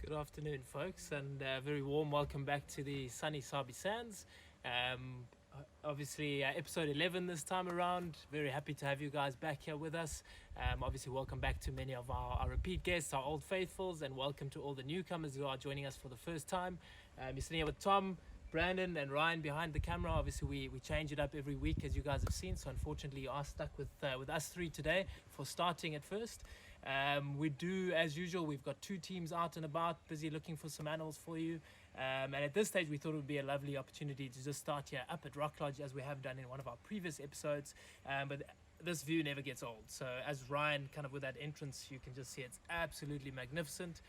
Good afternoon, folks, and very warm welcome back to the sunny Sabi Sands. Obviously, episode 11 this time around. Very happy to have you guys back here with us. Obviously, welcome back to many of our repeat guests, our old faithfuls, and welcome to all the newcomers who are joining us for the first time. You're sitting here with Tom, Brandon, and Ryan behind the camera. Obviously, we change it up every week, as you guys have seen. So, unfortunately, you are stuck with us three today for starting at first. We do, as usual, we've got two teams out and about, busy looking for some animals for you. And at this stage, we thought it would be a lovely opportunity to just start here up at Rock Lodge, as we have done in one of our previous episodes. But this view never gets old. So as Ryan, kind of with that entrance, you can just see it's absolutely magnificent.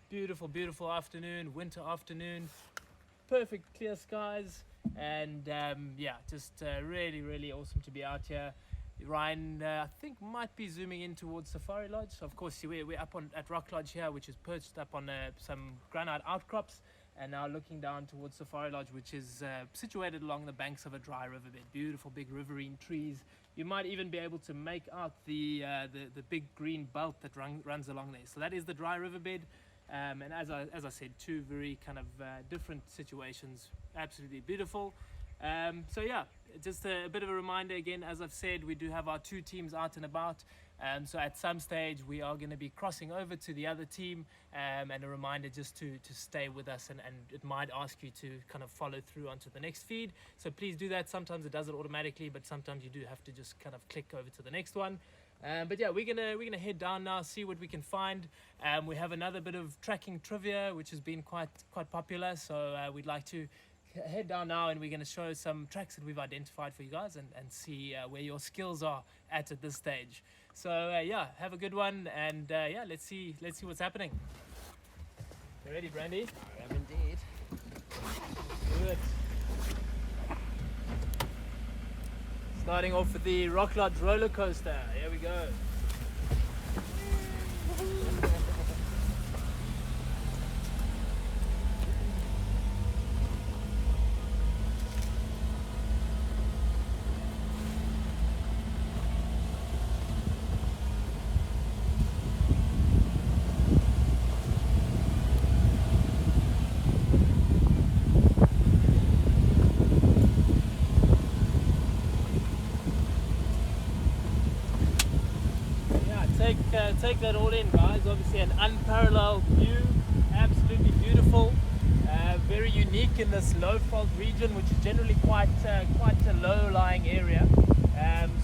Beautiful, beautiful afternoon, winter afternoon, perfect clear skies. And yeah, just really, really awesome to be out here. Ryan, I think, might be zooming in towards Safari Lodge. So of course, we're up at Rock Lodge here, which is perched up on some granite outcrops, and now looking down towards Safari Lodge, which is situated along the banks of a dry riverbed. Beautiful big riverine trees. You might even be able to make out the big green belt that runs along there. So that is the dry riverbed. And as I said, two very kind of different situations. Absolutely beautiful. So yeah, just a bit of a reminder again, as I've said, we do have our two teams out and about. So at some stage we are going to be crossing over to the other team, and a reminder just to stay with us, and it might ask you to kind of follow through onto the next feed. So please do that. Sometimes it does it automatically, but sometimes you do have to just kind of click over to the next one. But yeah, we're gonna head down now, see what we can find. We have another bit of tracking trivia, which has been quite popular. So we'd like to head down now, and we're going to show some tracks that we've identified for you guys, and see where your skills are at this stage. So yeah, have a good one, and yeah, let's see what's happening. You ready, Brandy? I am indeed. Good. Starting off with the Rock Lodge roller coaster. Here we go. Take that all in, guys. Obviously an unparalleled view, absolutely beautiful, very unique in this low fault region, which is generally quite a low-lying area.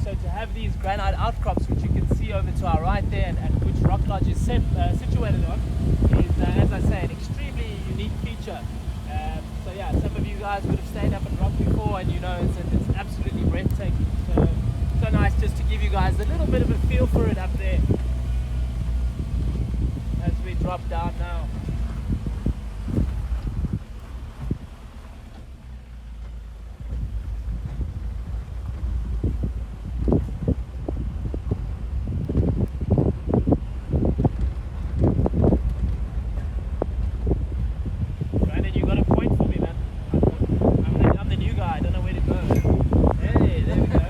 So to have these granite outcrops, which you can see over to our right there, and which Rock Lodge is situated on, is, as I say, an extremely unique feature. So yeah, some of you guys would have stayed up at Rock before, and you know it's absolutely breathtaking. So nice just to give you guys a little bit of a feel for it up there as we drop down now. Brandon, you got a point for me, man. I'm the new guy, I don't know where to go. Hey, there we go.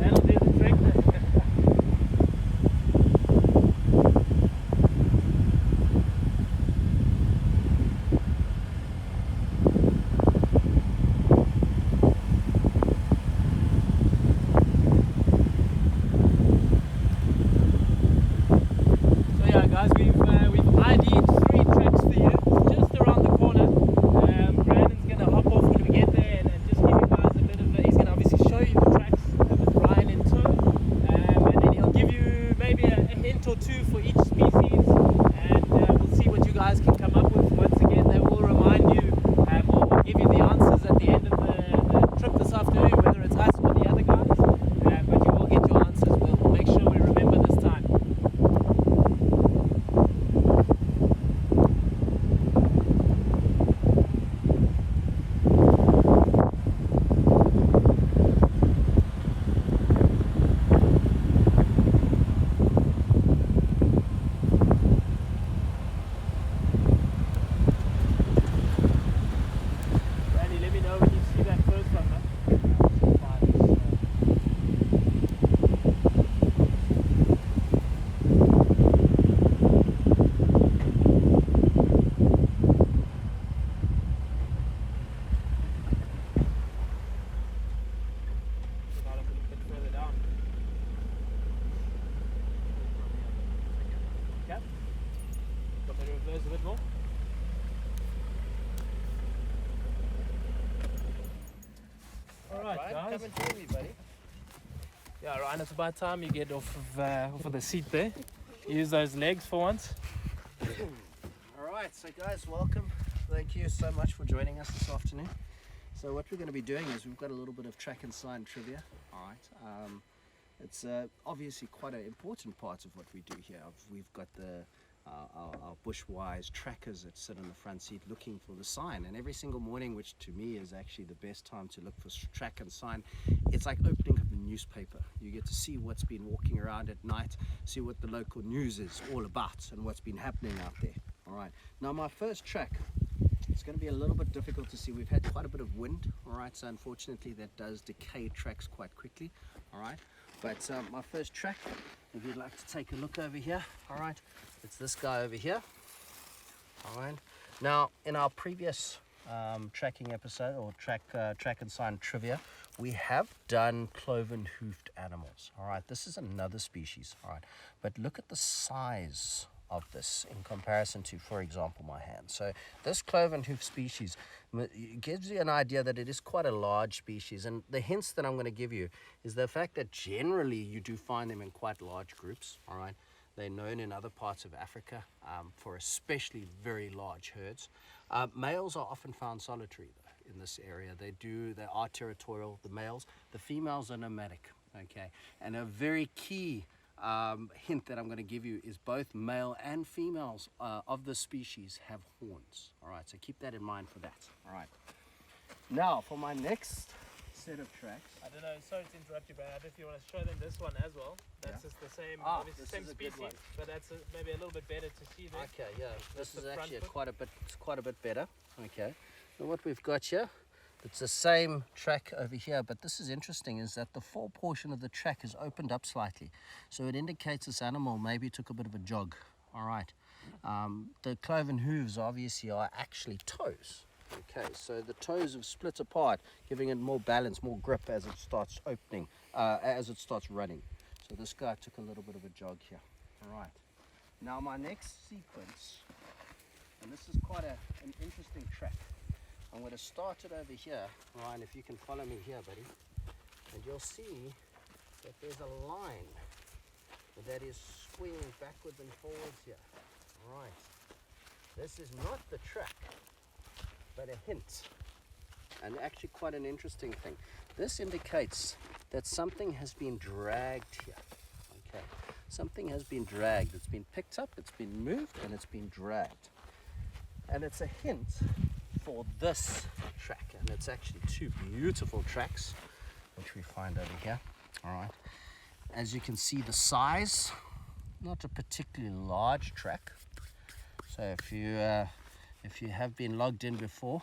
That'll do the trick. right, guys. Come and join me, buddy. Yeah, Ryan, it's about time you get off of the seat there. Use those legs for once. All right, so guys, welcome. Thank you so much for joining us this afternoon. So what we're going to be doing is we've got a little bit of track and sign trivia. All right, it's obviously quite an important part of what we do here. We've got our bushwise trackers that sit in the front seat looking for the sign, and every single morning, which to me is actually the best time to look for track and sign, it's like opening up a newspaper. You get to see what's been walking around at night, see what the local news is all about and what's been happening out there. All right, now my first track, it's going to be a little bit difficult to see. We've had quite a bit of wind, all right, so unfortunately that does decay tracks quite quickly. All right, but my first track, if you'd like to take a look over here, all right, it's this guy over here. All right, now in our previous tracking episode, or track and sign trivia, we have done cloven-hoofed animals. All right, this is another species. All right, but look at the size of this in comparison to, for example, my hand. So this cloven-hoof species gives you an idea that it is quite a large species, and the hints that I'm going to give you is the fact that generally you do find them in quite large groups. All right, they're known in other parts of Africa for especially very large herds. Males are often found solitary though in this area. They are territorial, the males. The females are nomadic. Okay, and a very key hint that I'm going to give you is both male and females of the species have horns. All right, so keep that in mind for that. All right, now for my next set of tracks. I don't know, sorry to interrupt you, but I don't know if you want to show them this one as well. That's just the same, obviously same species, but that's maybe a little bit better to see there. Okay, yeah, this is actually quite a bit better. Okay, so what we've got here, it's the same track over here, but this is interesting is that the fore portion of the track is opened up slightly. So it indicates this animal maybe took a bit of a jog. All right. The cloven hooves obviously are actually toes. Okay, so the toes have split apart, giving it more balance, more grip as it starts opening, as it starts running. So this guy took a little bit of a jog here. All right. Now my next sequence, and this is quite an interesting track. I'm going to start it over here, Ryan, if you can follow me here, buddy. And you'll see that there's a line that is swinging backwards and forwards here. All right. This is not the track, but a hint. And actually quite an interesting thing. This indicates that something has been dragged here. Okay. Something has been dragged. It's been picked up, it's been moved, and it's been dragged. And it's a hint for this track, and it's actually two beautiful tracks which we find over here. All right, as you can see, the size, not a particularly large track. So if you have been logged in before,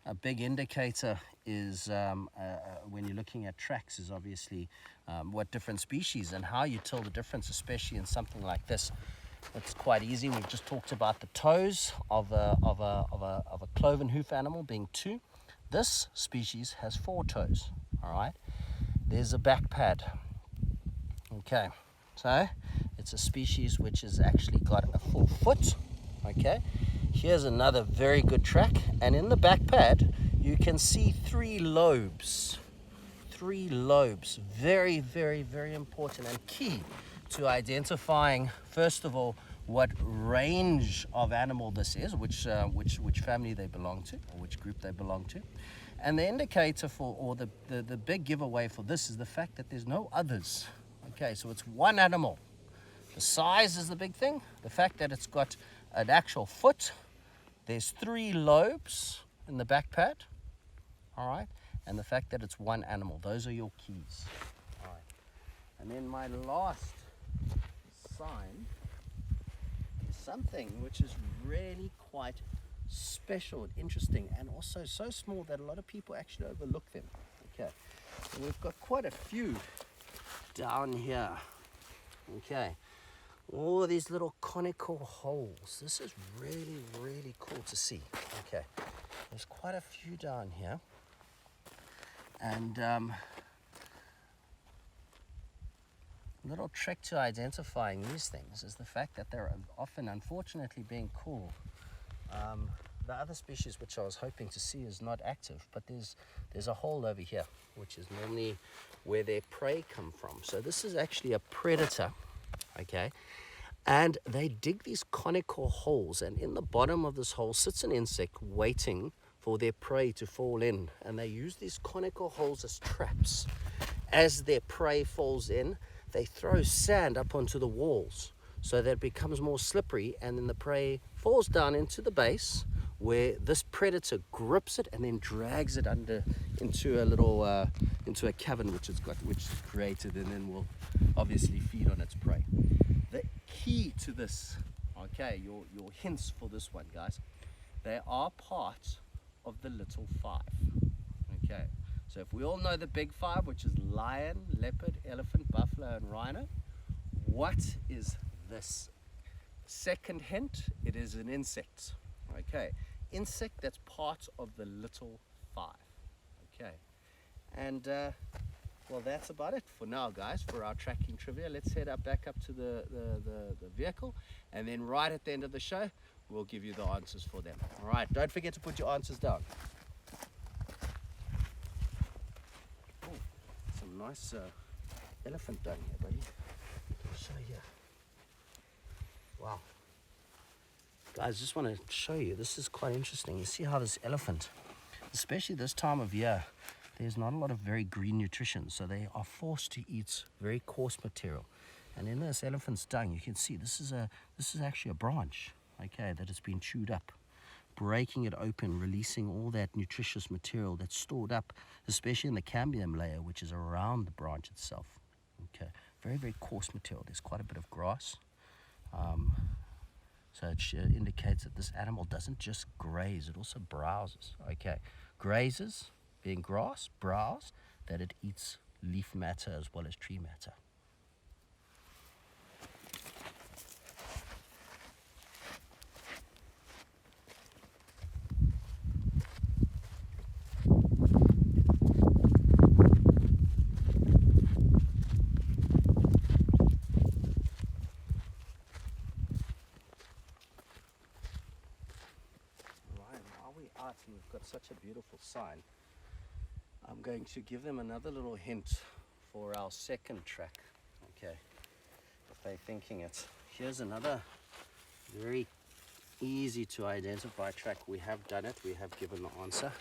a big indicator is when you're looking at tracks is obviously what different species and how you tell the difference, especially in something like this. It's quite easy. We've just talked about the toes of a cloven hoof animal being 2. This species has 4 toes. All right. There's a back pad. Okay. So it's a species which has actually got a full foot. Okay. Here's another very good track, and in the back pad you can see 3 lobes. 3 lobes. Very, very, very important and key to identifying, first of all, what range of animal this is, which family they belong to, or which group they belong to. And the indicator for, or the big giveaway for this is the fact that there's no others. Okay, so it's one animal. The size is the big thing. The fact that it's got an actual foot. There's 3 lobes in the back pad. All right, and the fact that it's one animal. Those are your keys. All right, and then my last sign is something which is really quite special and interesting, and also so small that a lot of people actually overlook them. Okay, so we've got quite a few down here. Okay, all of these little conical holes. This is really, really cool to see. Okay, there's quite a few down here, and little trick to identifying these things is the fact that they're often, unfortunately, being cooled the other species which I was hoping to see is not active, but there's a hole over here, which is normally where their prey come from. So this is actually a predator, okay? And they dig these conical holes, and in the bottom of this hole sits an insect waiting for their prey to fall in. And they use these conical holes as traps. As their prey falls in, they throw sand up onto the walls so that it becomes more slippery, and then the prey falls down into the base where this predator grips it and then drags it under into a little into a cavern which is created, and then will obviously feed on its prey. The key to this, okay, your hints for this one, guys, they are part of the little five. Okay, so if we all know the big five, which is lion, leopard, elephant, buffalo, and rhino, what is this? Second hint, it is an insect. Okay, insect that's part of the little five. Okay, and well, that's about it for now, guys, for our tracking trivia. Let's head back up to the vehicle, and then right at the end of the show, we'll give you the answers for them. All right, don't forget to put your answers down. Oh, some nice elephant down here, buddy. I'll show you. Wow. Guys, just want to show you, this is quite interesting. You see how this elephant, especially this time of year, there's not a lot of very green nutrition, so they are forced to eat very coarse material. And in this elephant's dung, you can see this is actually a branch, okay, that has been chewed up, breaking it open, releasing all that nutritious material that's stored up, especially in the cambium layer, which is around the branch itself. Okay, very, very coarse material. There's quite a bit of grass. So it indicates that this animal doesn't just graze, it also browses. Okay, grazes, being grass, browse, that it eats leaf matter as well as tree matter. And we've got such a beautiful sign, I'm going to give them another little hint for our second track. Okay, if they're thinking it, here's another very easy to identify track. We have done it, we have given the answer.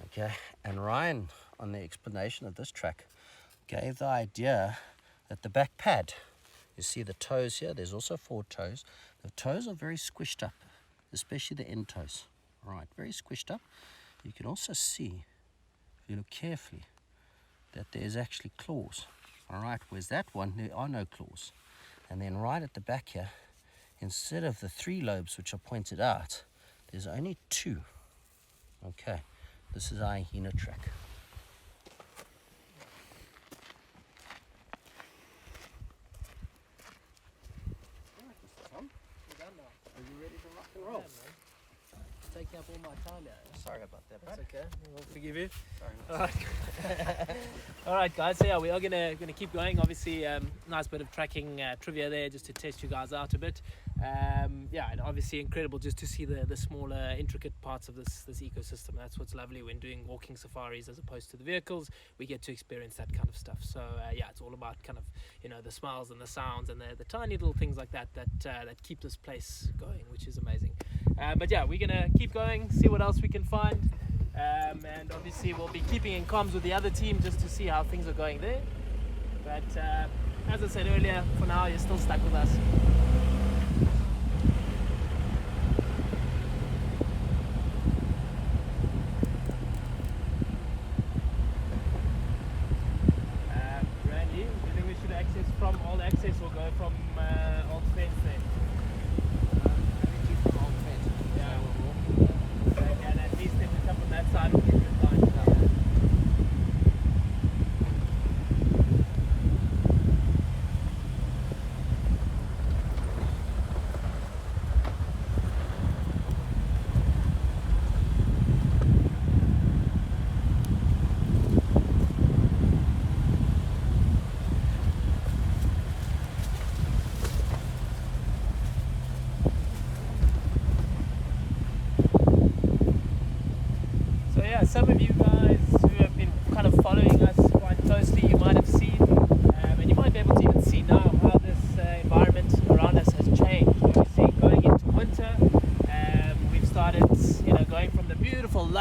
Okay, and Ryan, on the explanation of this track, gave the idea that the back pad, you see the toes here, there's also 4 toes. The toes are very squished up, especially the end toes. Right, very squished up. You can also see, if you look carefully, that there's actually claws. All right, whereas that one, there are no claws. And then right at the back here, instead of the 3 lobes which are pointed out, there's only 2. Okay, this is our hyena track. All right, Mr. Tom, you're done now. Are you ready to rock and roll? Yeah, taking up all my time here. Sorry about that, That's bud. okay. We'll forgive you. Sorry. All right. All right, guys. So yeah, we are gonna keep going. Obviously, nice bit of tracking trivia there, just to test you guys out a bit. Yeah, and obviously incredible just to see the smaller, intricate parts of this ecosystem. That's what's lovely when doing walking safaris as opposed to the vehicles. We get to experience that kind of stuff. So yeah, it's all about kind of, you know, the smells and the sounds and the tiny little things like that keep this place going, which is amazing. But yeah, we're gonna keep going, see what else we can find, and obviously we'll be keeping in comms with the other team just to see how things are going there. But as I said earlier, for now you're still stuck with us. Randy, do you think we should access from Old Access or go from Old Fence there? And at least if we come from that side, we'll get the time.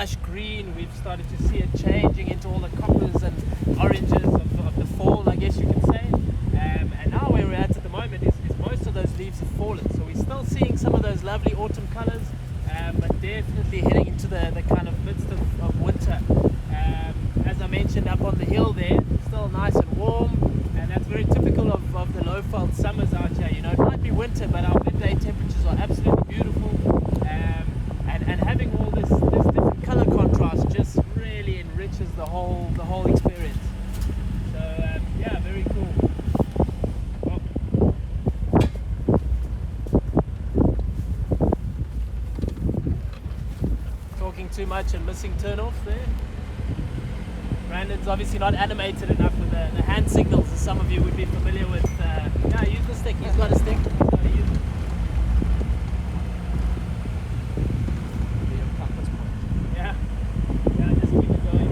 lush green. We've started to see it changing into all the coppers and oranges of the fall, I guess you can say. And now where we're at the moment is most of those leaves have fallen. So we're still seeing some of those lovely autumn colours, but definitely heading into the kind of midst of winter. As I mentioned, up on the hill there, still nice and warm, and that's very typical of the low-felt summers out here. You know, it might be winter, but our midday temperatures are absolutely beautiful, and having all this different colour contrast just really enriches the whole experience. So yeah, very cool. Talking too much and missing turn-offs there. Brandon's obviously not animated enough with the hand signals, as some of you would be familiar with. Yeah, use the stick. He's got a stick. He's got to use it. Yeah. Yeah, just keep it going.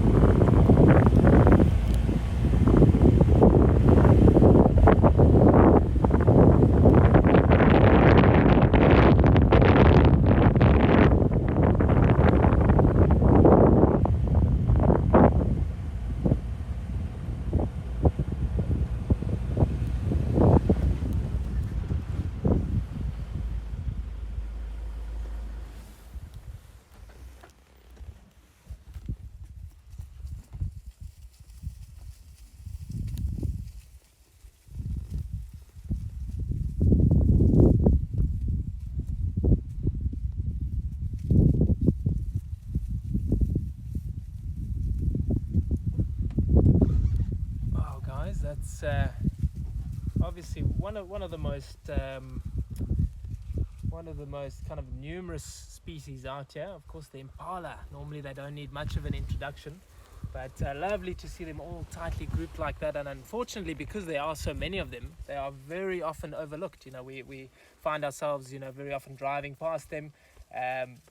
That's obviously one of the most kind of numerous species out here. Of course, the Impala. Normally, they don't need much of an introduction, but lovely to see them all tightly grouped like that. And unfortunately, because there are so many of them, they are very often overlooked. You know, we find ourselves, you know, very often driving past them.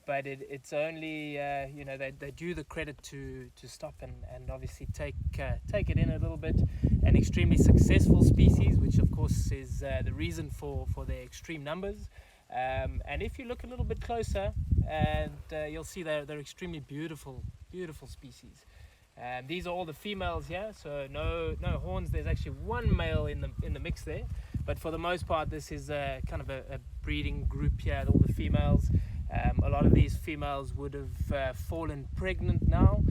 But it's only you know, they do the credit to stop and obviously take it in a little bit. An extremely successful species, which of course is the reason for their extreme numbers. And if you look a little bit closer, and you'll see they're extremely beautiful species. These are all the females here, so no horns. There's actually one male in the mix there, but for the most part, this is kind of a breeding group here. All the females. A lot of these females would have fallen pregnant now,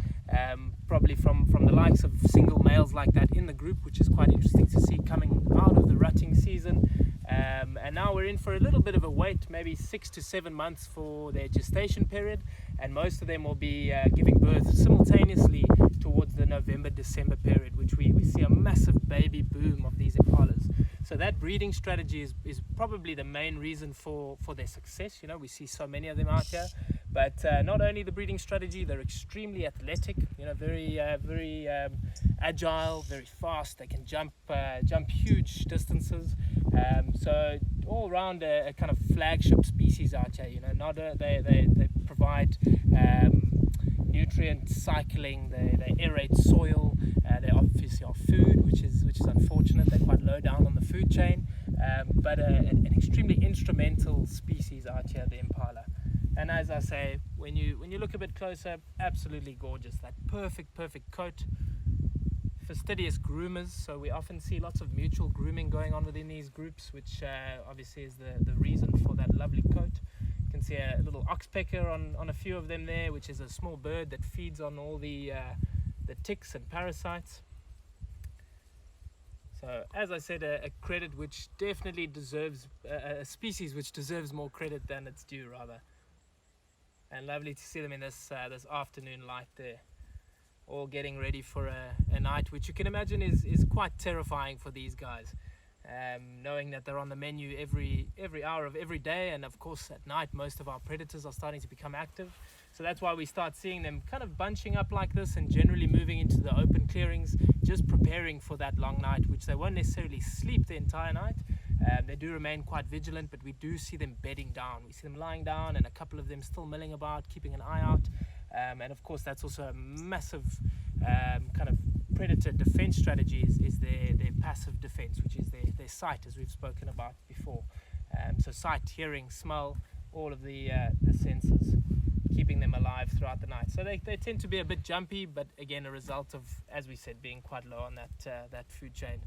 probably from the likes of single males like that in the group, which is quite interesting to see coming out of the rutting season. And now we're in for a little bit of a wait, maybe 6 to 7 months for their gestation period, and most of them will be giving birth simultaneously towards the November-December period, which we see a massive baby boom of these impalas. So that breeding strategy is probably the main reason for their success. You know, we see so many of them out here, but not only the breeding strategy, they're extremely athletic, you know, very agile, very fast. They can jump huge distances. So all around a kind of flagship species out here. You know, they provide nutrient cycling. They aerate soil. They obviously are food, which is unfortunate. They're quite low down on the food chain, but an extremely instrumental species out here, the Impala. And as I say, when you look a bit closer, absolutely gorgeous. That perfect coat. Fastidious groomers, so we often see lots of mutual grooming going on within these groups, which obviously is the reason for that lovely coat. You can see a little oxpecker on a few of them there, which is a small bird that feeds on all the ticks and parasites. So as I said, a credit which definitely deserves, a species which deserves more credit than it's due, rather. And lovely to see them in this afternoon light there, all getting ready for a night which you can imagine is quite terrifying for these guys, knowing that they're on the menu every hour of every day, and of course at night most of our predators are starting to become active. So that's why we start seeing them kind of bunching up like this and generally moving into the open clearings, just preparing for that long night, which they won't necessarily sleep the entire night. They do remain quite vigilant, but we do see them bedding down. We see them lying down, and a couple of them still milling about, keeping an eye out. And of course, that's also a massive kind of predator defense strategy is their passive defense, which is their sight, as we've spoken about before. So sight, hearing, smell, all of the senses. keeping them alive throughout the night. So they tend to be a bit jumpy, but again, a result of, as we said, being quite low on that food chain.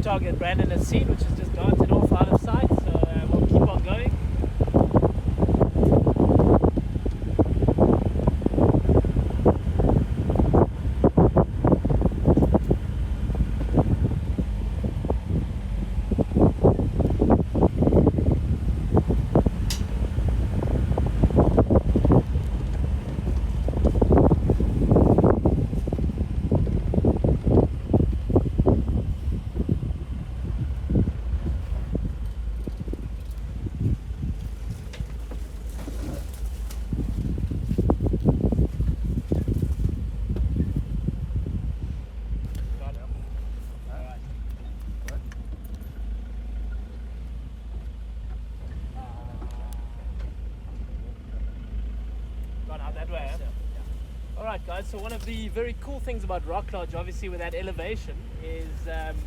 Target Brandon has seen, which has just darted off out of sight, so we'll keep on going. Alright guys, so one of the very cool things about Rock Lodge, obviously with that elevation, is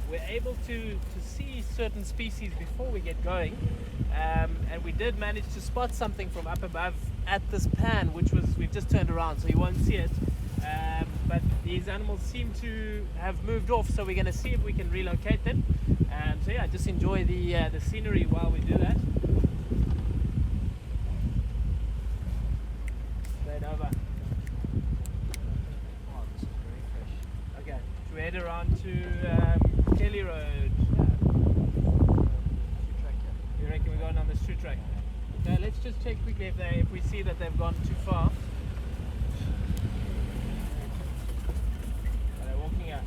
we're able to see certain species before we get going, and we did manage to spot something from up above at this pan, which was, we've just turned around so you won't see it, but these animals seem to have moved off, so we're going to see if we can relocate them. So yeah, just enjoy the scenery while we do that. Straight over. We head around to Kelly Road. You reckon we're going on this shoe track? Okay, let's just check quickly if we see that they've gone too far. They're walking out.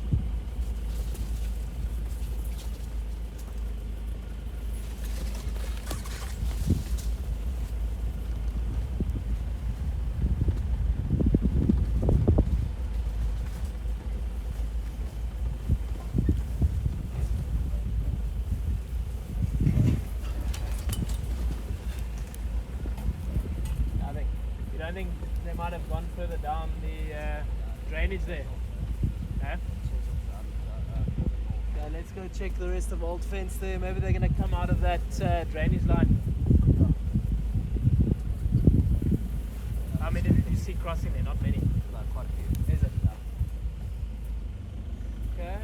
I think they might have gone further down the drainage there. Okay, let's go check the rest of Old Fence there. Maybe they're going to come out of that drainage line. How many did you see crossing there? Not many. No, quite a few. Is it? Okay.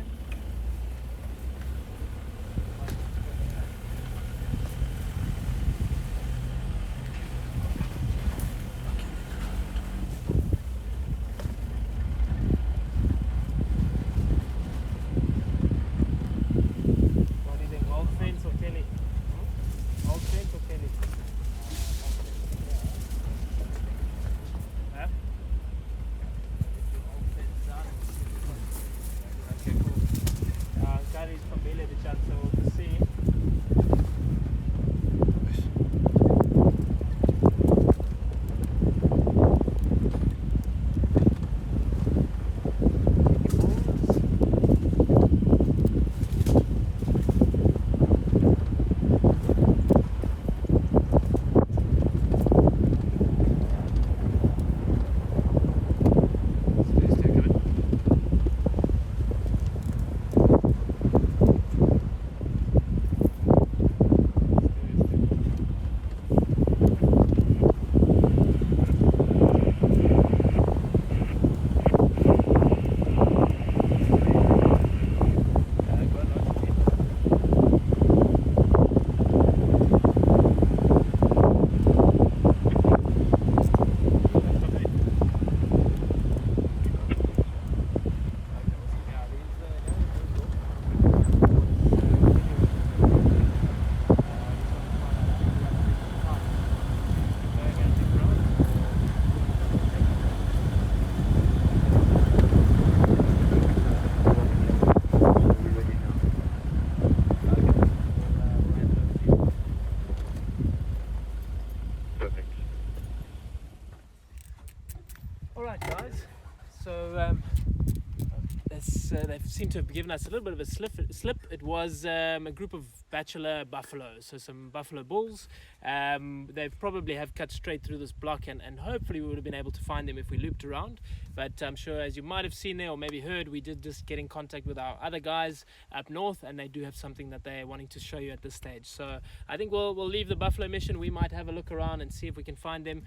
they seem to have given us a little bit of a slip. It was a group of bachelor buffaloes, so some buffalo bulls. They probably have cut straight through this block, and hopefully we would have been able to find them if we looped around. But I'm sure, as you might have seen there or maybe heard, we did just get in contact with our other guys up north, and they do have something that they're wanting to show you at this stage. So I think we'll leave the buffalo mission. We might have a look around and see if we can find them.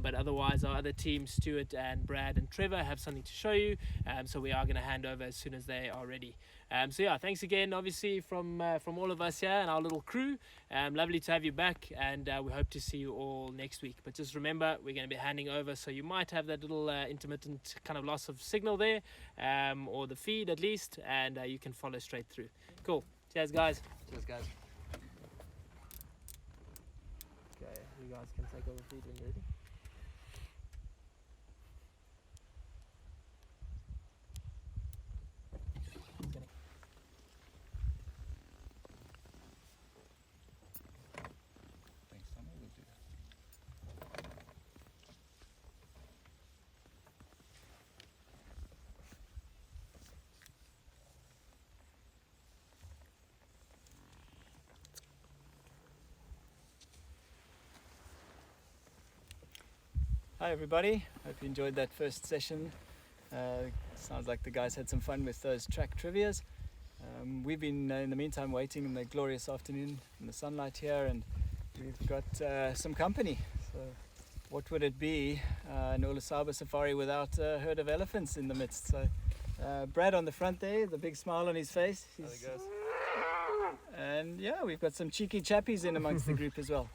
But otherwise, our other team, Stuart and Brad and Trevor, have something to show you. So we are going to hand over as soon as they are ready. So yeah, thanks again, obviously, from all of us here and our little crew. Lovely to have you back, and we hope to see you all next week. But just remember, we're going to be handing over, so you might have that little intermittent kind of loss of signal there, or the feed at least, and you can follow straight through. Cool. Cheers, guys. Cheers, guys. Okay, you guys can take over feed when you're ready. Hi everybody, hope you enjoyed that first session. Sounds like the guys had some fun with those track trivias. We've been in the meantime waiting in the glorious afternoon in the sunlight here, and we've got some company. So what would it be, an Ulusaba safari without a herd of elephants in the midst? So Brad on the front there, the big smile on his face. There he goes. And yeah, we've got some cheeky chappies in amongst the group as well.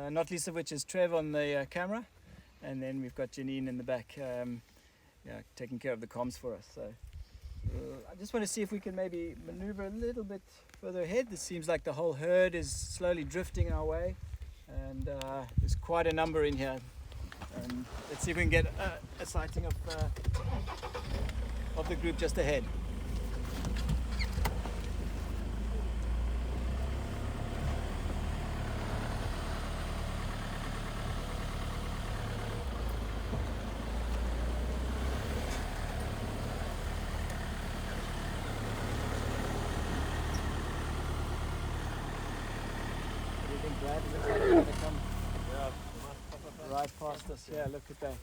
Not least of which is Trev on the camera. And then we've got Janine in the back, taking care of the comms for us. So I just want to see if we can maybe maneuver a little bit further ahead. This seems like the whole herd is slowly drifting our way, and there's quite a number in here. Let's see if we can get a sighting of the group just ahead. Brad, is it going to come right past us? Yeah, look at that.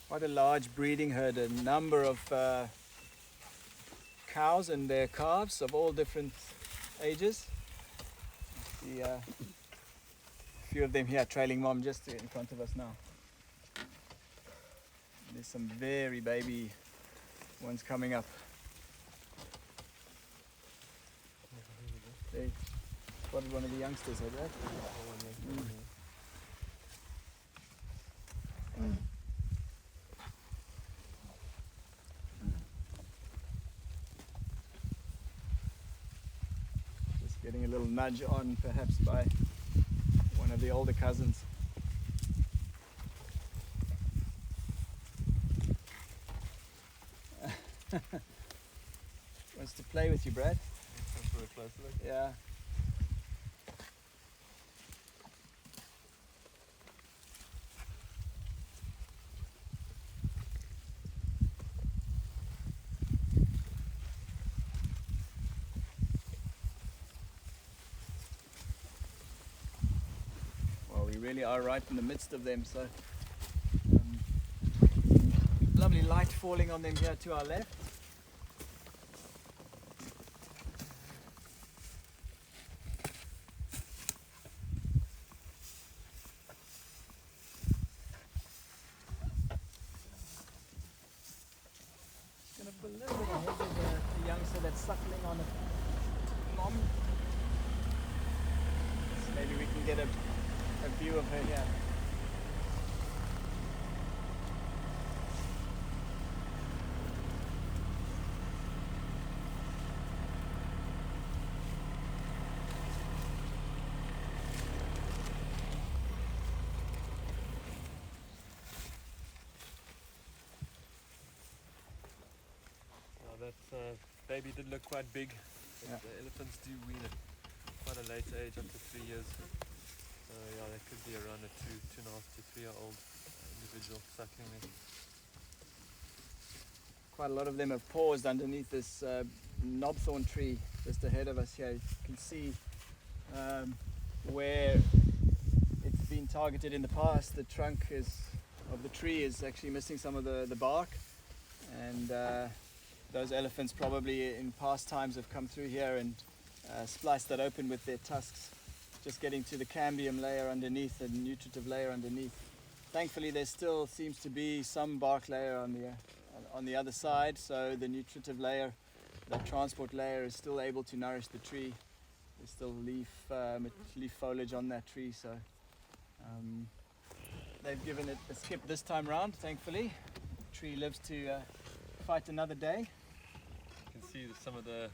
Quite a large breeding herd, a number of cows and their calves of all different ages. See, few of them here trailing mom just in front of us now. There's some very baby ones coming up. They spotted one of the youngsters, had that? Just getting a little nudge on perhaps by one of the older cousins. Wants to play with you, Brad. For a closer look. Yeah. Really are right in the midst of them, so lovely light falling on them here to our left. Just going to put a little bit ahead of the youngster that's suckling on a mom. So maybe we can get a view of her here. That's baby did look quite big. Yeah. The elephants do wean at quite a late age, up to 3 years. So yeah, that could be around a 2.5 to 3 year old individual suckling them. Quite a lot of them have paused underneath this knobthorn tree just ahead of us here. You can see where it's been targeted in the past. The trunk of the tree is actually missing some of the bark, and those elephants probably in past times have come through here and spliced that open with their tusks, just getting to the cambium layer underneath, the nutritive layer underneath. Thankfully there still seems to be some bark layer on the other side, so the nutritive layer, that transport layer, is still able to nourish the tree. There's still leaf foliage on that tree, so they've given it a skip this time round, thankfully. The tree lives to fight another day. You can see that some of the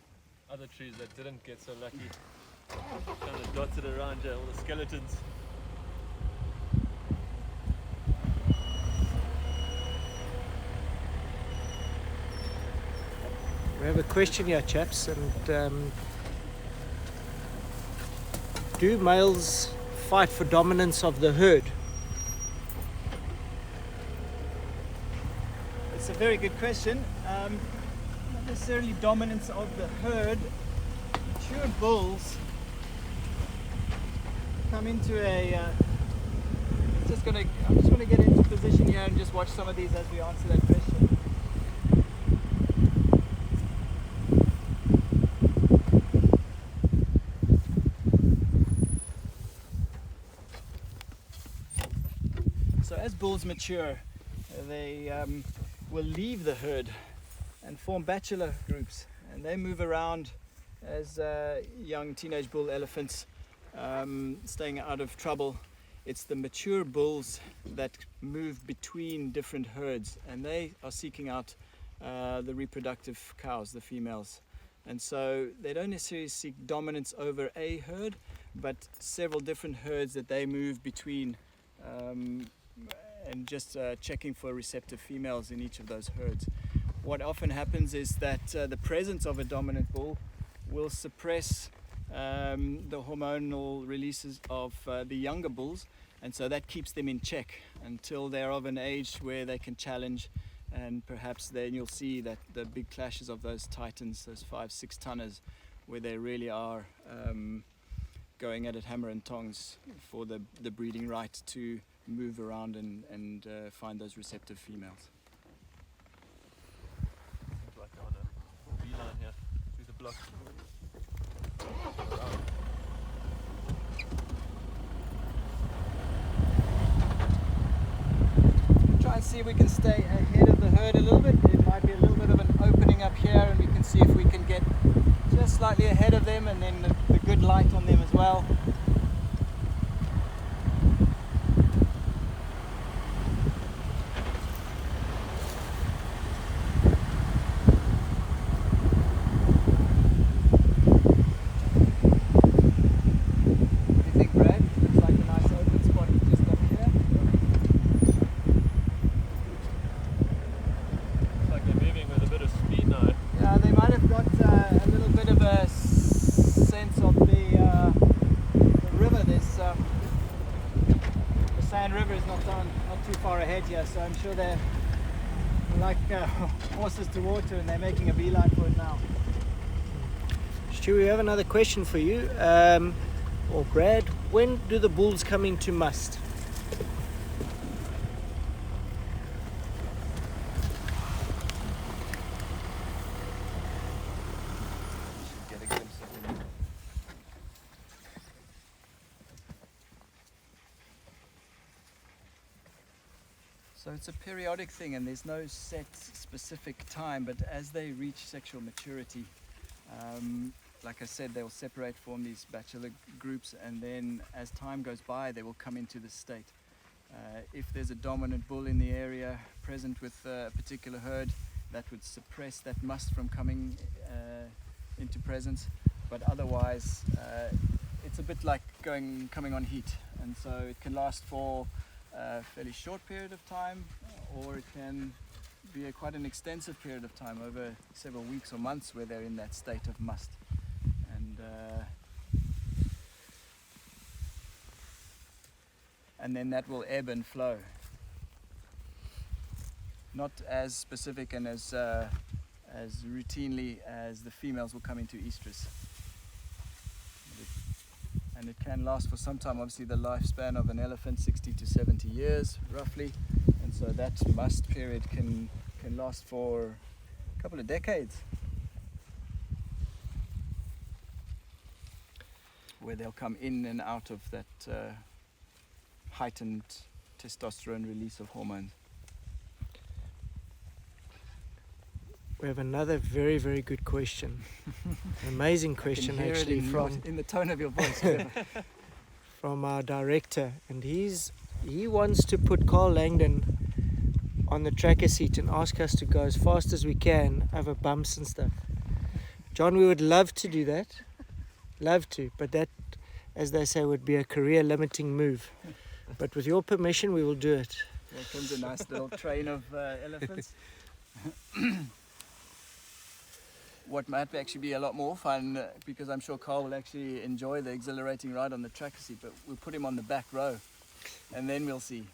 other trees that didn't get so lucky kind of dotted around here, all the skeletons. We have a question here, chaps, and do males fight for dominance of the herd? It's a very good question. Not necessarily dominance of the herd. Mature bulls come into a... I'm just going to get into position here and just watch some of these as we answer that question. So as bulls mature, they will leave the herd and form bachelor groups, and they move around as young teenage bull elephants, staying out of trouble. It's the mature bulls that move between different herds, and they are seeking out the reproductive cows, the females. And so they don't necessarily seek dominance over a herd, but several different herds that they move between, and just checking for receptive females in each of those herds. What often happens is that the presence of a dominant bull will suppress the hormonal releases of the younger bulls, and so that keeps them in check until they're of an age where they can challenge, and perhaps then you'll see that the big clashes of those titans, those 5-6 tonners, where they really are going at it hammer and tongs for the breeding right to move around and find those receptive females. Seems like on a beeline here through the block. Try and see if we can stay ahead of the herd a little bit. There might be a little bit of an opening up here, and we can see if we can get just slightly ahead of them, and then the good light on them as well. So I'm sure they're like horses to water, and they're making a beeline for it now. Stu, we have another question for you, or Brad. When do the bulls come into Musth? So it's a periodic thing, and there's no set specific time, but as they reach sexual maturity, like I said, they will separate, form these bachelor groups, and then as time goes by, they will come into this state. If there's a dominant bull in the area present with a particular herd, that would suppress that musth from coming into presence, but otherwise it's a bit like coming on heat, and so it can last for a fairly short period of time, or it can be quite an extensive period of time, over several weeks or months, where they're in that state of musth. And then that will ebb and flow. Not as specific and as routinely as the females will come into estrus. And it can last for some time. Obviously the lifespan of an elephant, 60 to 70 years roughly. And so that musth period can last for a couple of decades, where they'll come in and out of that heightened testosterone release of hormones. We have another very, very good question. An amazing question actually in the tone of your voice. Trevor. From our director, and he wants to put Carl Langdon on the tracker seat and ask us to go as fast as we can over bumps and stuff. John, we would love to do that. Love to, but that, as they say, would be a career limiting move. But with your permission, we will do it. There comes a nice little train of elephants. What might actually be a lot more fun, because I'm sure Carl will actually enjoy the exhilarating ride on the tracker seat, but we'll put him on the back row and then we'll see.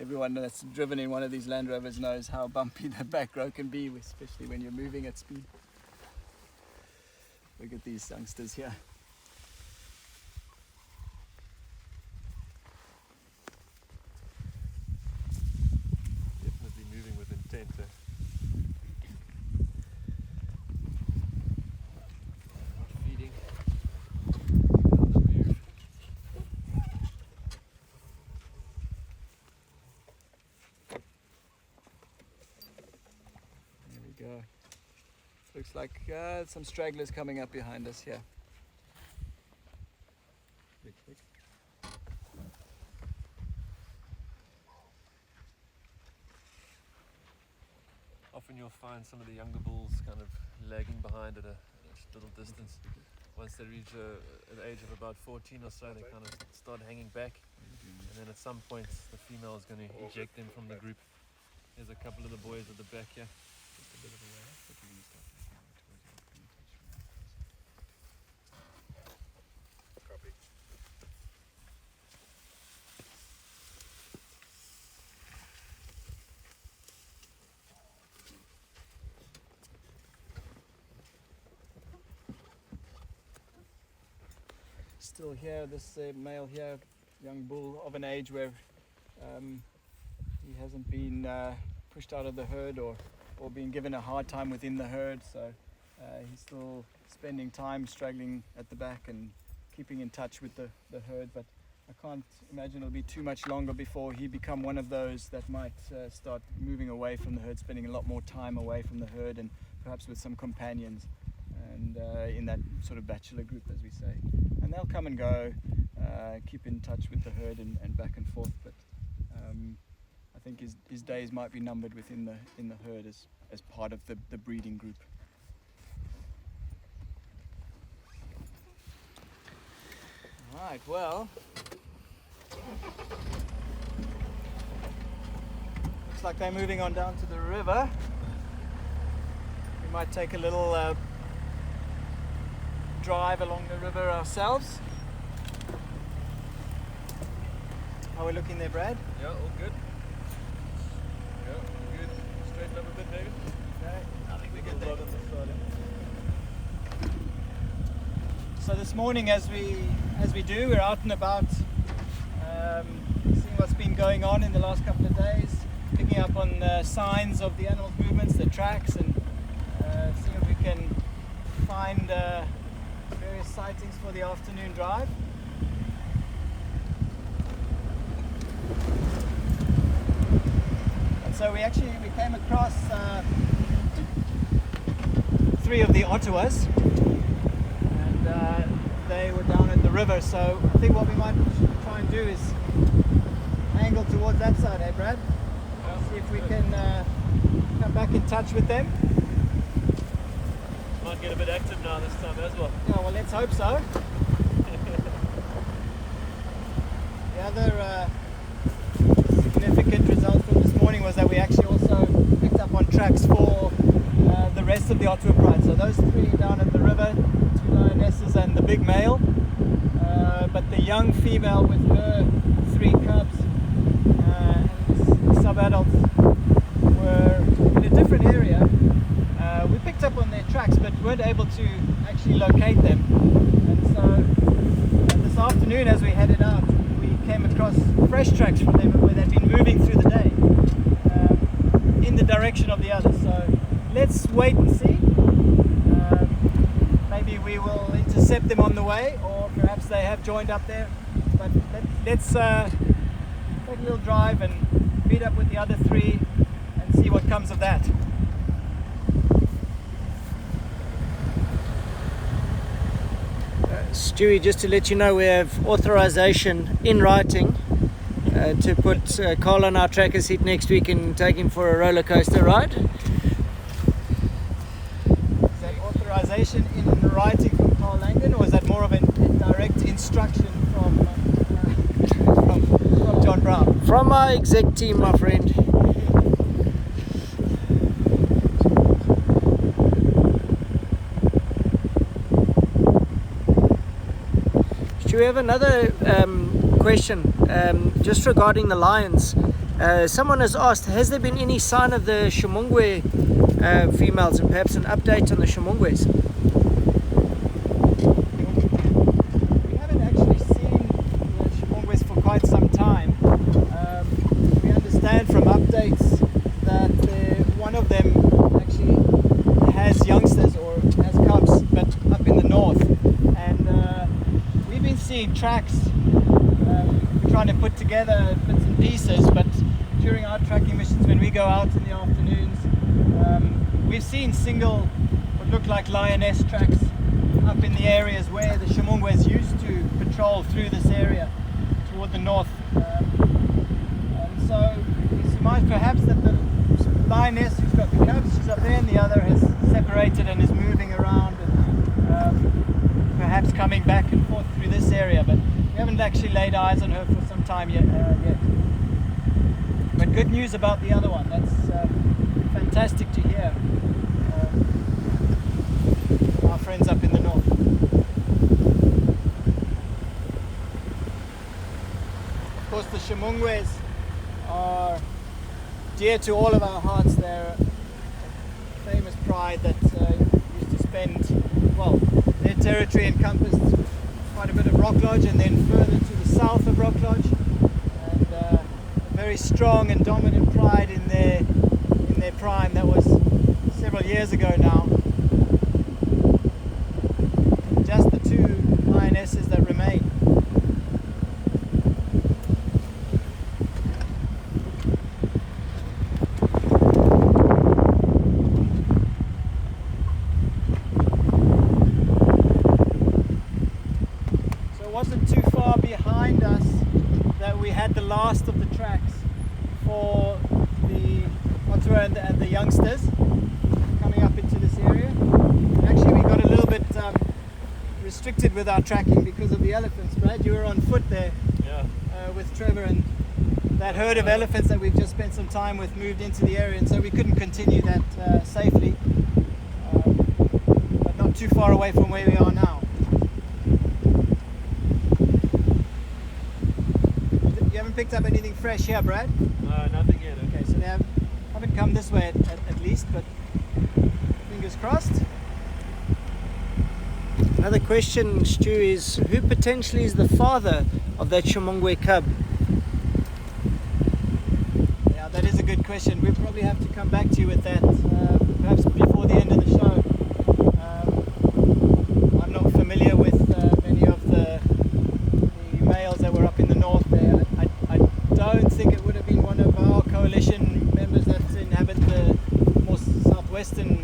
Everyone that's driven in one of these Land Rovers knows how bumpy the back row can be, especially when you're moving at speed. Look at these youngsters here. Definitely moving with intent. Feeding. On the move. There we go. Looks like some stragglers coming up behind us here. Often you'll find some of the younger bulls kind of lagging behind at a little distance. Once they reach an age of about 14 or so, they kind of start hanging back, and then at some point the female is going to eject them from the group. There's a couple of the boys at the back here. Just a bit of a way up, but we're going to start making our way towards you. Copy. Still here, this male here, young bull of an age where he hasn't been pushed out of the herd or been given a hard time within the herd, so he's still spending time straggling at the back and keeping in touch with the herd, but I can't imagine it'll be too much longer before he become one of those that might start moving away from the herd, spending a lot more time away from the herd and perhaps with some companions, and in that sort of bachelor group, as we say. And they'll come and go, keep in touch with the herd and back and forth, but I think his days might be numbered within the herd as part of the breeding group. Right, well, looks like they're moving on down to the river. We might take a little drive along the river ourselves. How are we looking there, Brad? Yeah, all good. Yeah, all good. Straighten up a bit, David. Okay. I think we're good there. So this morning, as we do, we're out and about, seeing what's been going on in the last couple of days, picking up on signs of the animals' movements, the tracks, and seeing if we can find various sightings for the afternoon drive. And so we came across 3 of the Ottawas, and they were down at the river, so I think what we might try and do is angle towards that side, eh Brad? See if we can come back in touch with them. Might get a bit active now this time as well. Yeah, well, let's hope so. The other significant result from this morning doing was that we actually also picked up on tracks for the rest of the Ottawa Pride. So those three down at the river, 2 lionesses and the big male, but the young female with her 3 cubs and the sub-adults were in a different area. We picked up on their tracks but weren't able to actually locate them, and so this afternoon as we headed out we came across fresh tracks from them where they'd been moving through the day in the direction of the others. So let's wait and see. Maybe we will intercept them on the way, or perhaps they have joined up there, but let's take a little drive and meet up with the other 3 and see what comes of that. Stewie, just to let you know, we have authorization in writing to put Carl on our tracker seat next week and take him for a roller coaster ride. Is that authorization in writing from Carl Langdon, or is that more of a direct instruction from John Brown? From our exec team, my friend. We have another question just regarding the lions. Someone has asked, has there been any sign of the Shimongwe females, and perhaps an update on the Shimongwes? We haven't actually seen the Shimongwes for quite some time. We understand from updates that one of them actually has youngsters or has cubs, but up in the north. And we've been seeing tracks. We're trying to put together bits and pieces, but during our tracking missions, when we go out in the afternoons, we've seen single, what look like lioness tracks up in the areas where the Shimongwes used to patrol through this area toward the north. And so we surmise perhaps that the lioness who's got the cubs, she's up there, and the other has separated and is moving around, and perhaps coming back and forth through this area, but we haven't actually laid eyes on her for some time yet. But good news about the other one. That's fantastic to hear. Our friends up in the north. Of course, the Shimongwes are dear to all of our hearts. They're a famous pride that used to spend, well, their territory encompassed quite a bit of Rock Lodge, and then further to the south of Rock Lodge, and a very strong and dominant pride in their prime. That was several years ago now. Just the 2 lionesses that remain. So it wasn't too far behind us that we had the last of the tracks for the Ottawa and the youngsters coming up into this area. Actually, we got a little bit restricted with our tracking because of the elephants. Brad, you were on foot there, Yeah. with Trevor, and that herd of elephants that we've just spent some time with moved into the area, and so we couldn't continue that safely, but not too far away from where we are now. You haven't picked up anything fresh here, Brad? No, nothing yet. Okay, so they haven't come this way at least, but fingers crossed. Another question, Stu, is who potentially is the father of that Shimongwe cub? Yeah, that is a good question. We'll probably have to come back to you with that, perhaps before the end of the show. I'm not familiar with many of the males that were up in the north there. I don't think it would have been one of our coalition members that inhabit the more southwestern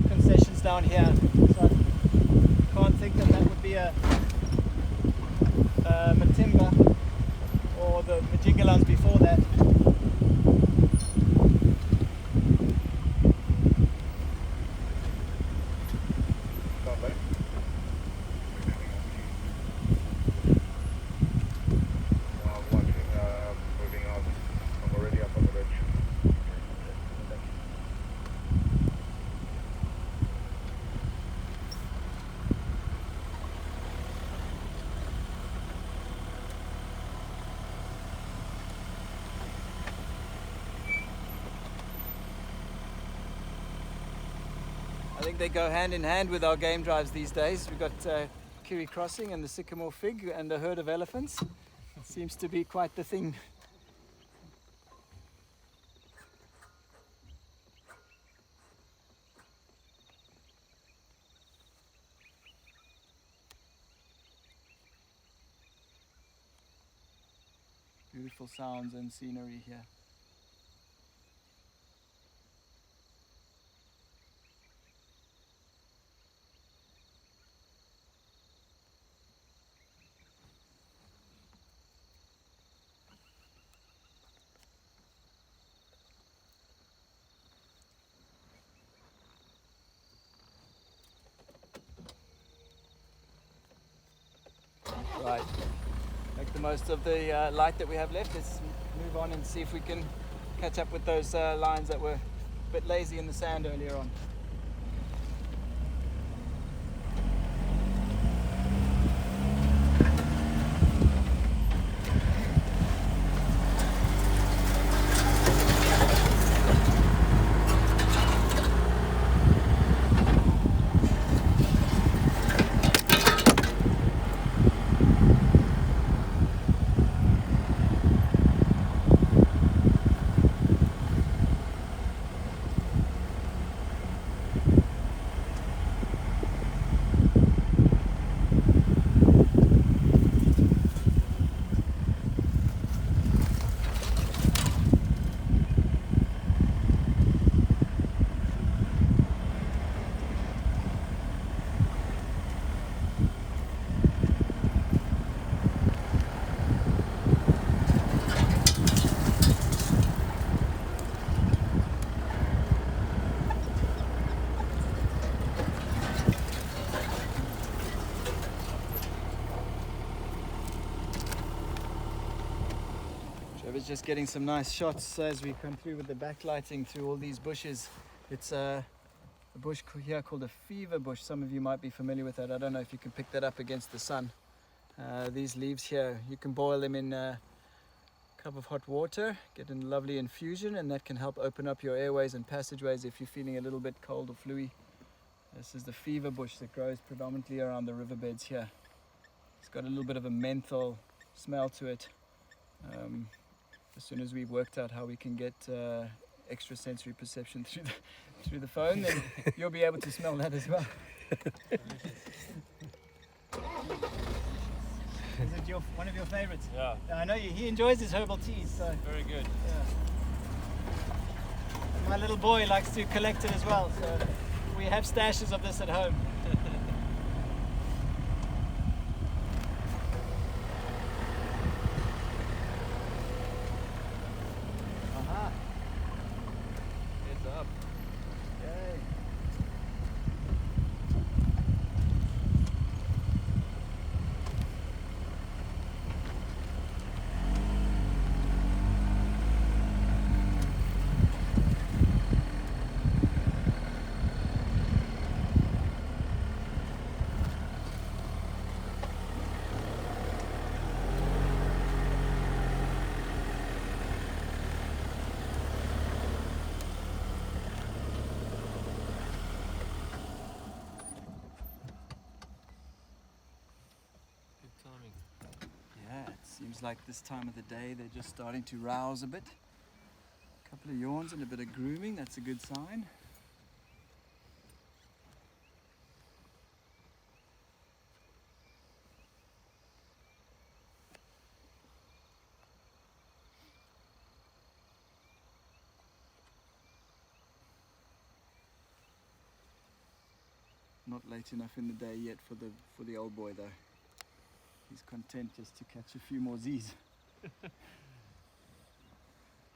concessions down here. So I can't think that would be a Matimba or the Majingalans before that. I think they go hand in hand with our game drives these days. We've got Kiri Crossing and the Sycamore Fig and a herd of elephants. Seems to be quite the thing. Beautiful sounds and scenery here. Right, make the most of the light that we have left. Let's move on and see if we can catch up with those lines that were a bit lazy in the sand earlier on. Trevor's just getting some nice shots as we come through with the backlighting through all these bushes. It's a bush here called a fever bush. Some of you might be familiar with that. I don't know if you can pick that up against the sun. These leaves here, you can boil them in a cup of hot water, get a lovely infusion, and that can help open up your airways and passageways if you're feeling a little bit cold or fluey. This is the fever bush that grows predominantly around the riverbeds here. It's got a little bit of a menthol smell to it. As soon as we've worked out how we can get extrasensory perception through the phone, then you'll be able to smell that as well. Is it one of your favorites? Yeah. I know he enjoys his herbal teas. So Very good. yeah. My little boy likes to collect it as well, so we have stashes of this at home. Aha. Heads up. Yay. Good timing. Yeah, it seems like this time of the day they're just starting to rouse a bit. A couple of yawns and a bit of grooming, that's a good sign. Not late enough in the day yet for the old boy though. He's content just to catch a few more Z's. Push the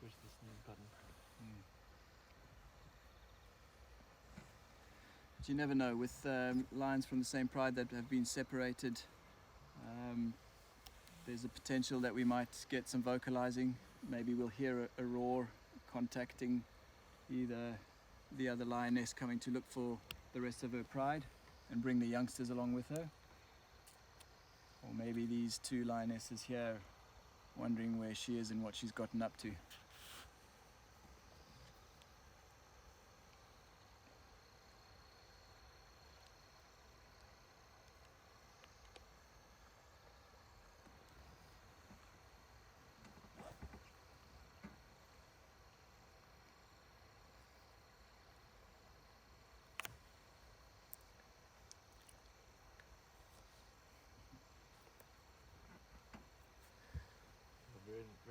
snooze button. But you never know, with lions from the same pride that have been separated, there's a potential that we might get some vocalizing. Maybe we'll hear a roar contacting either the other lioness coming to look for the rest of her pride and bring the youngsters along with her. Or maybe these two lionesses here wondering where she is and what she's gotten up to.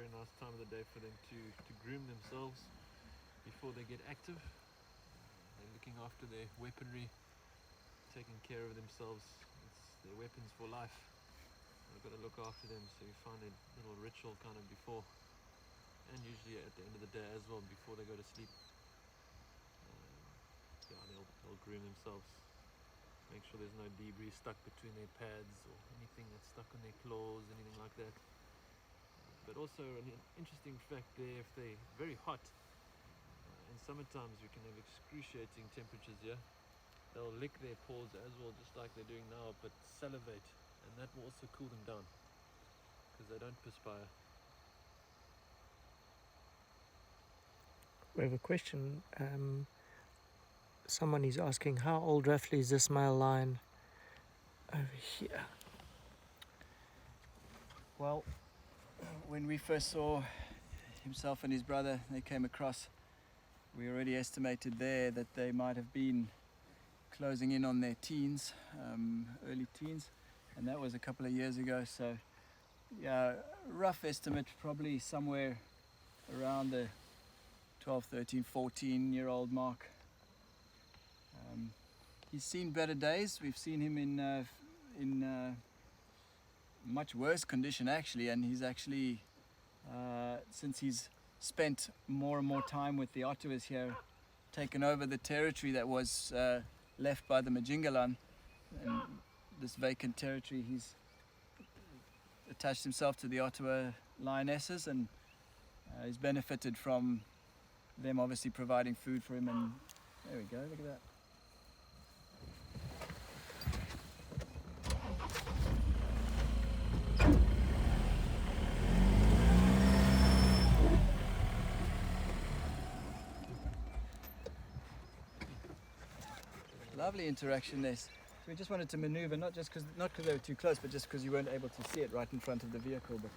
very nice time of the day for them to groom themselves before they get active. They're looking after their weaponry, taking care of themselves. It's their weapons for life. I've got to look after them, so you find a little ritual kind of before, and usually at the end of the day as well, before they go to sleep. Yeah, they'll groom themselves, make sure there's no debris stuck between their pads or anything that's stuck on their claws, anything like that. But also an interesting fact there, if they're very hot, in summer times we can have excruciating temperatures here. They'll lick their paws as well, just like they're doing now, but salivate, and that will also cool them down because they don't perspire. We have a question. Someone is asking, how old roughly is this male lion over here? Well, when we first saw himself and his brother, they came across, we already estimated there that they might have been closing in on their teens, early teens, and that was a couple of years ago. So yeah, rough estimate, probably somewhere around the 12, 13, 14-year-old mark. He's seen better days. We've seen him in much worse condition actually, and he's actually since he's spent more and more time with the Ottawas here, taken over the territory that was left by the Majingalan, and this vacant territory. He's attached himself to the Ottawa lionesses, and he's benefited from them obviously providing food for him. And there we go, look at that. Lovely interaction there. So we just wanted to maneuver, not because they were too close, but just because you weren't able to see it right in front of the vehicle. But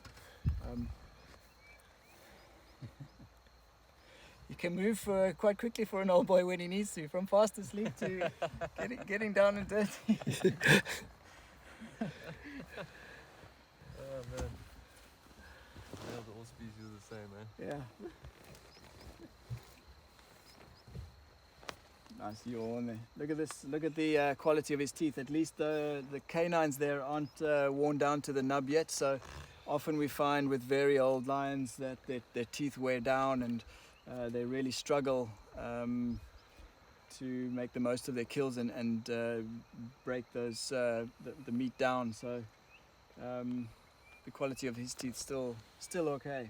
you can move quite quickly for an old boy when he needs to, from fast asleep to getting down and dirty. Oh man, all species are the same, man. Yeah. Nice yawn there. Look at this. Look at the quality of his teeth. At least the canines there aren't worn down to the nub yet. So often we find with very old lions that their teeth wear down, and they really struggle to make the most of their kills and break those the meat down. So the quality of his teeth still okay.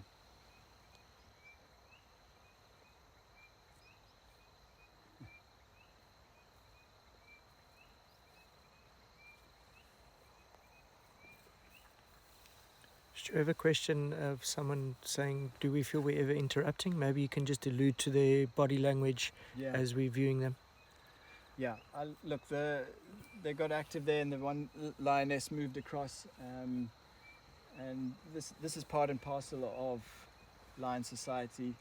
Do you have a question of someone saying, do we feel we're ever interrupting? Maybe you can just allude to their body language as we're viewing them. Yeah, look, they got active there, and the one lioness moved across, and this is part and parcel of lion society.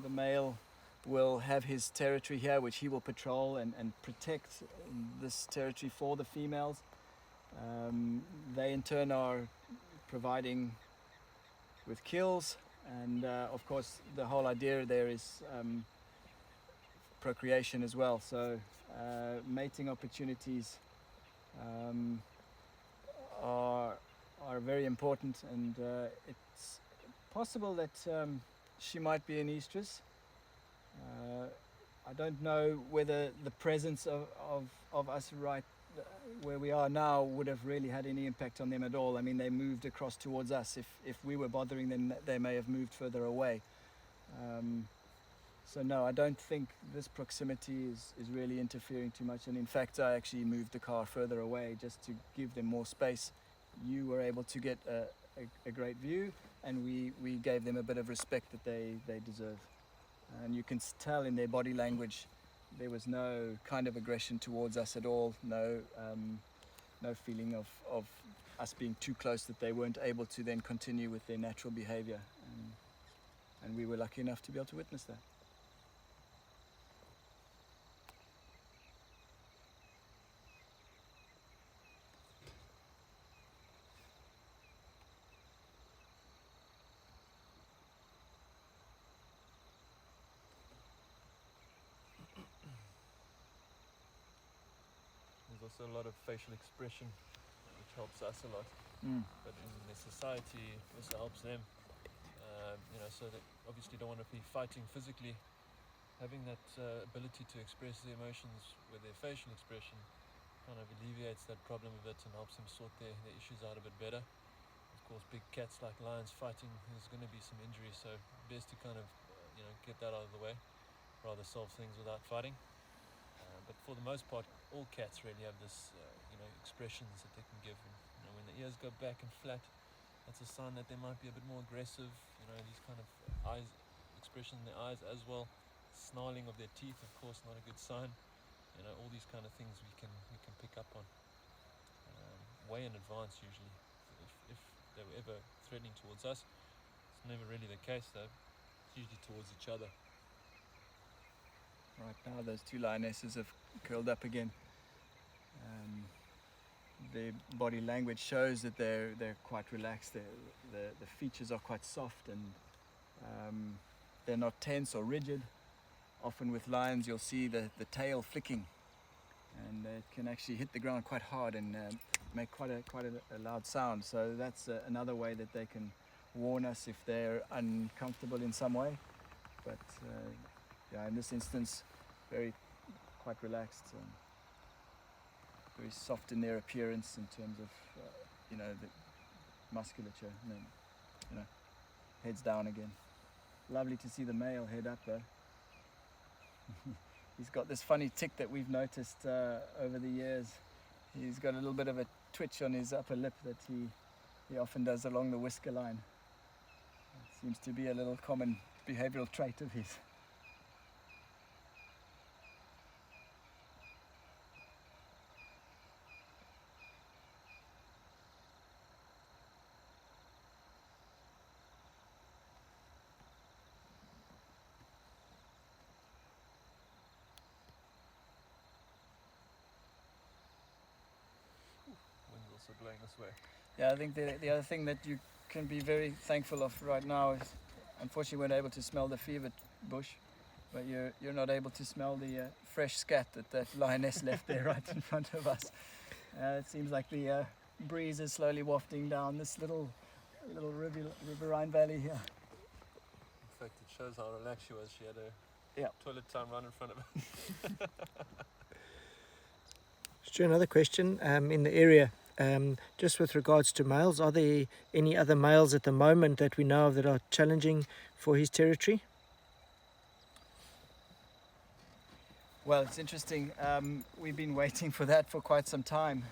The male will have his territory here, which he will patrol and protect this territory for the females. They in turn are providing with kills, and of course the whole idea there is procreation as well. So mating opportunities are very important, and it's possible that she might be an estrus. I don't know whether the presence of us right where we are now would have really had any impact on them at all. I mean, they moved across towards us. If we were bothering them, they may have moved further away. So no, I don't think this proximity is really interfering too much. And in fact, I actually moved the car further away just to give them more space. You were able to get a great view, and we gave them a bit of respect that they deserve. And you can tell in their body language, there was no kind of aggression towards us at all. No feeling of us being too close that they weren't able to then continue with their natural behavior. And we were lucky enough to be able to witness that. there's also a lot of facial expression, which helps us a lot. But in their society, also helps them. So they obviously don't want to be fighting physically. Having that ability to express their emotions with their facial expression kind of alleviates that problem a bit and helps them sort their issues out a bit better. Of course, big cats like lions fighting, there's going to be some injury, so best to kind of get that out of the way, rather solve things without fighting. But for the most part, all cats really have this expressions that they can give. And, when the ears go back and flat, that's a sign that they might be a bit more aggressive. These kind of eyes expression in their eyes as well. Snarling of their teeth, of course, not a good sign. All these kind of things we can pick up on way in advance usually. If they were ever threatening towards us, it's never really the case though. It's usually towards each other. Right now, those two lionesses have curled up again. Their body language shows that they're quite relaxed. The features are quite soft, and they're not tense or rigid. Often with lions, you'll see the tail flicking, and it can actually hit the ground quite hard and make quite a loud sound. So that's another way that they can warn us if they're uncomfortable in some way. But in this instance, quite relaxed. Very soft in their appearance in terms of the musculature, and then heads down again. Lovely to see the male head up though. He's got this funny tick that we've noticed over the years. He's got a little bit of a twitch on his upper lip that he often does along the whisker line. It seems to be a little common behavioral trait of his. Wind's also blowing this way. Yeah, I think the other thing that you can be very thankful of right now is, unfortunately, we're not able to smell the fever bush, but you're not able to smell the fresh scat that lioness left there right in front of us. It seems like the breeze is slowly wafting down this little riverine valley here. In fact, it shows how relaxed she was. She had a toilet time right in front of her. Stu, another question in the area, just with regards to males, are there any other males at the moment that we know of that are challenging for his territory? Well, it's interesting. We've been waiting for that for quite some time,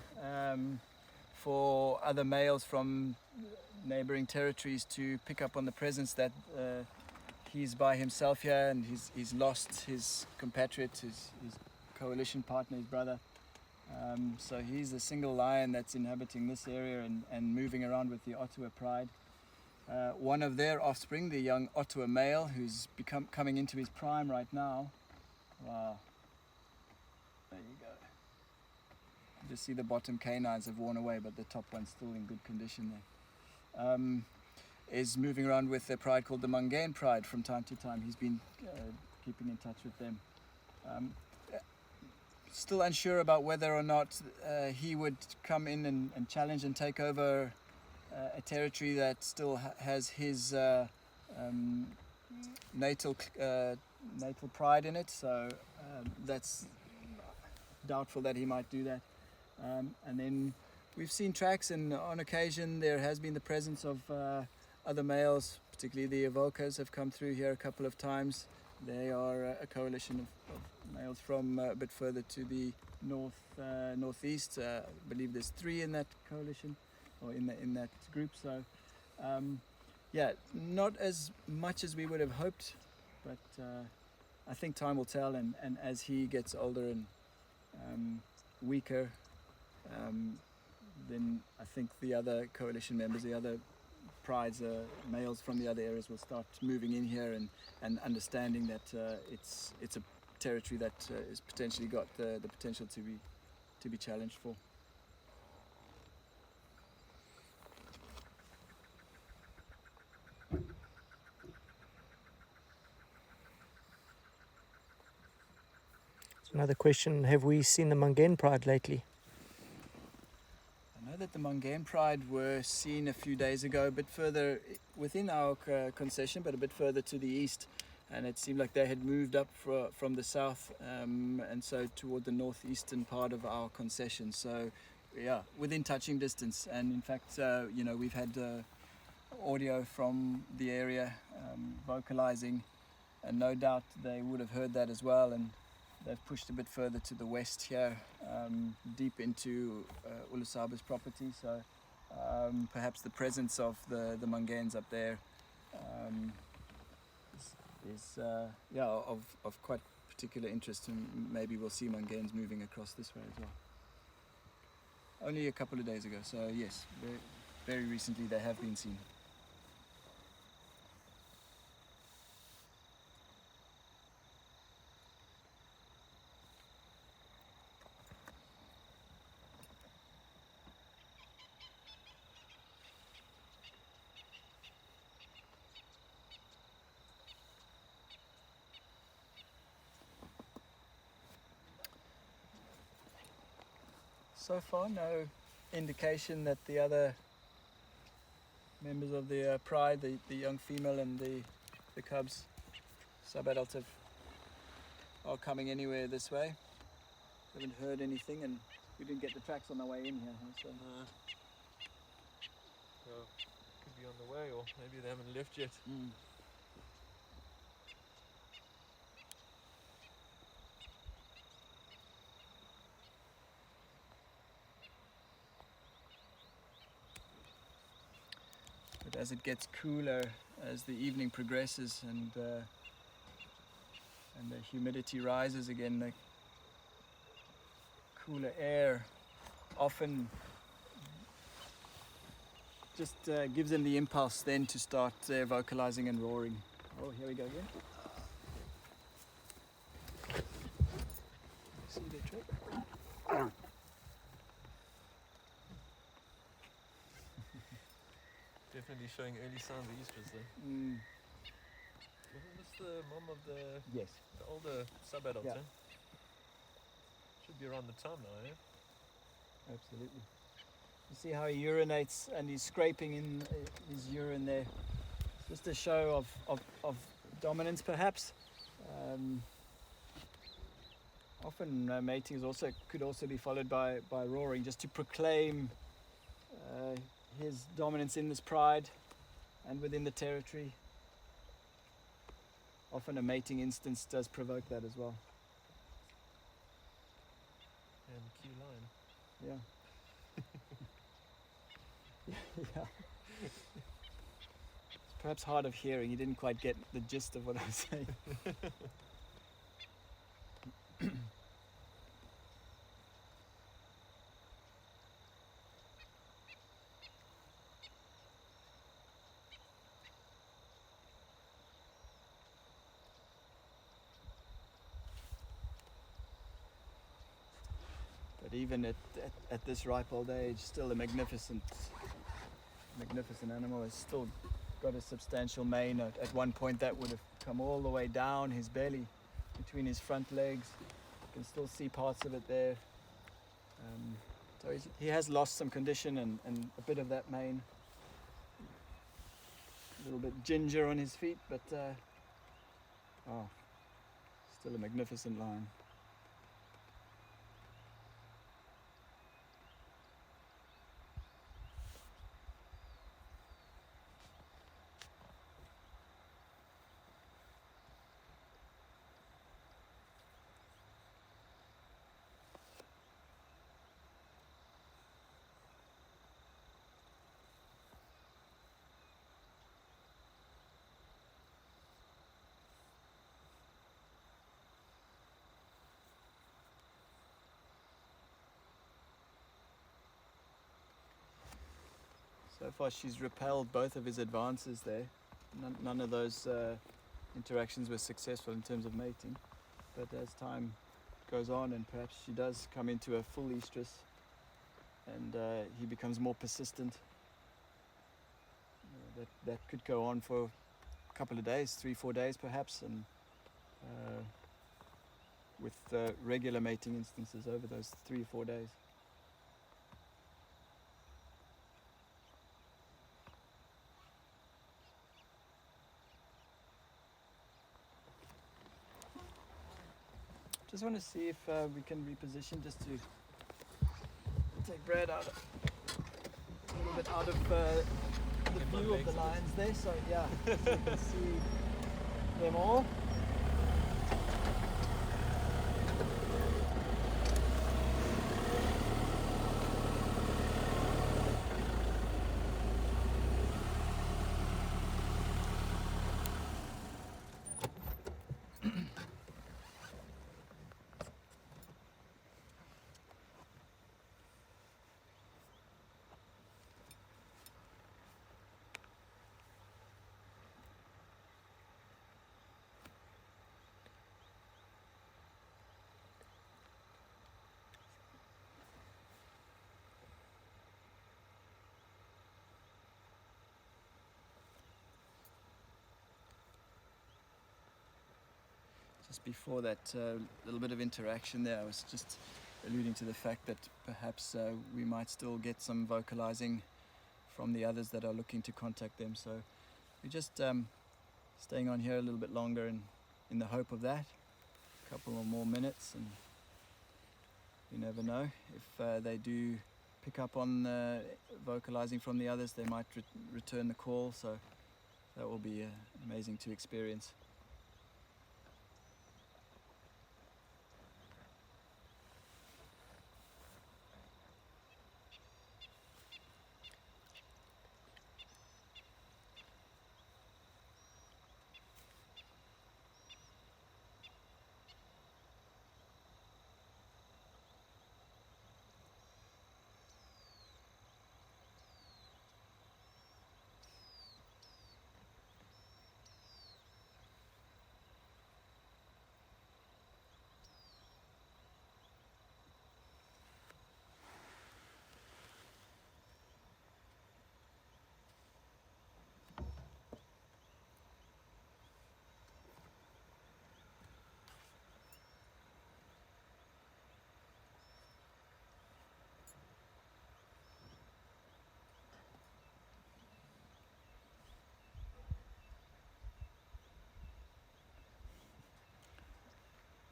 for other males from neighboring territories to pick up on the presence that he's by himself here, and he's lost his compatriot, his coalition partner, his brother. So he's a single lion that's inhabiting this area and moving around with the Ottawa pride. One of their offspring, the young Ottawa male, who's coming into his prime right now. Wow. There you go. You just see the bottom canines have worn away, but the top one's still in good condition there. Is moving around with a pride called the Mungane pride from time to time. He's been keeping in touch with them. Still unsure about whether or not he would come in and challenge and take over a territory that still has his natal pride in it. So that's doubtful that he might do that. And then we've seen tracks, and on occasion there has been the presence of other males, particularly the Avokas have come through here a couple of times. They are a coalition of males from a bit further to the northeast. I believe there's 3 in that coalition, or in that group. So not as much as we would have hoped, but I think time will tell, and as he gets older and weaker, then I think the other coalition members, the other prides, males from the other areas, will start moving in here and understanding that it's a territory that is potentially got the potential to be challenged for. Another question, have we seen the Mungane pride lately? that the Mangane Pride were seen a few days ago, a bit further within our concession, but a bit further to the east. And it seemed like they had moved up from the south and so toward the northeastern part of our concession. So, yeah, within touching distance. And in fact, you know, we've had audio from the area vocalizing, and no doubt they would have heard that as well. And they've pushed a bit further to the west here, deep into Ulusaba's property. So perhaps the presence of the Manganes up there is yeah, of quite particular interest, and maybe we'll see Manganes moving across this way as well. Only a couple of days ago, so yes, very, very recently they have been seen. So far, no indication that the other members of the pride, the young female and the cubs, sub-adult, are coming anywhere this way. Haven't heard anything, and we didn't get the tracks on the way in here. So. So could be on the way, or maybe they haven't left yet. But as it gets cooler, as the evening progresses, and the humidity rises again, the cooler air often just gives them the impulse then to start vocalizing and roaring. Oh, here we go again. See the trick? Definitely showing early signs of estrus though. Wasn't this the mom of the Yes. older sub-adult? Yeah. Eh? Should be around the time now, eh? Absolutely. You see how he urinates and he's scraping in his urine there. Just a show of dominance, perhaps. Often mating could also be followed by roaring, just to proclaim his dominance in this pride and within the territory. Often a mating instance does provoke that as well. And cue line. Yeah. Yeah. It's perhaps hard of hearing. You didn't quite get the gist of what I was saying. But even at this ripe old age, still a magnificent animal. Has still got a substantial mane. At one point that would have come all the way down his belly, between his front legs. You can still see parts of it there. So he has lost some condition and a bit of that mane. A little bit ginger on his feet, but still a magnificent lion. So far she's repelled both of his advances there. None of those interactions were successful in terms of mating. But as time goes on and perhaps she does come into a full estrus and he becomes more persistent, that could go on for a couple of days, 3-4 days perhaps, and with regular mating instances over those 3 or 4 days. Just want to see if we can reposition just to take Brad out a little bit out of the view of the lions there. So yeah, so you can see them all. Just before that little bit of interaction there, I was just alluding to the fact that perhaps we might still get some vocalizing from the others that are looking to contact them. So we're just staying on here a little bit longer in the hope of that. A couple more minutes, and you never know. If they do pick up on vocalizing from the others, they might return the call. So that will be amazing to experience.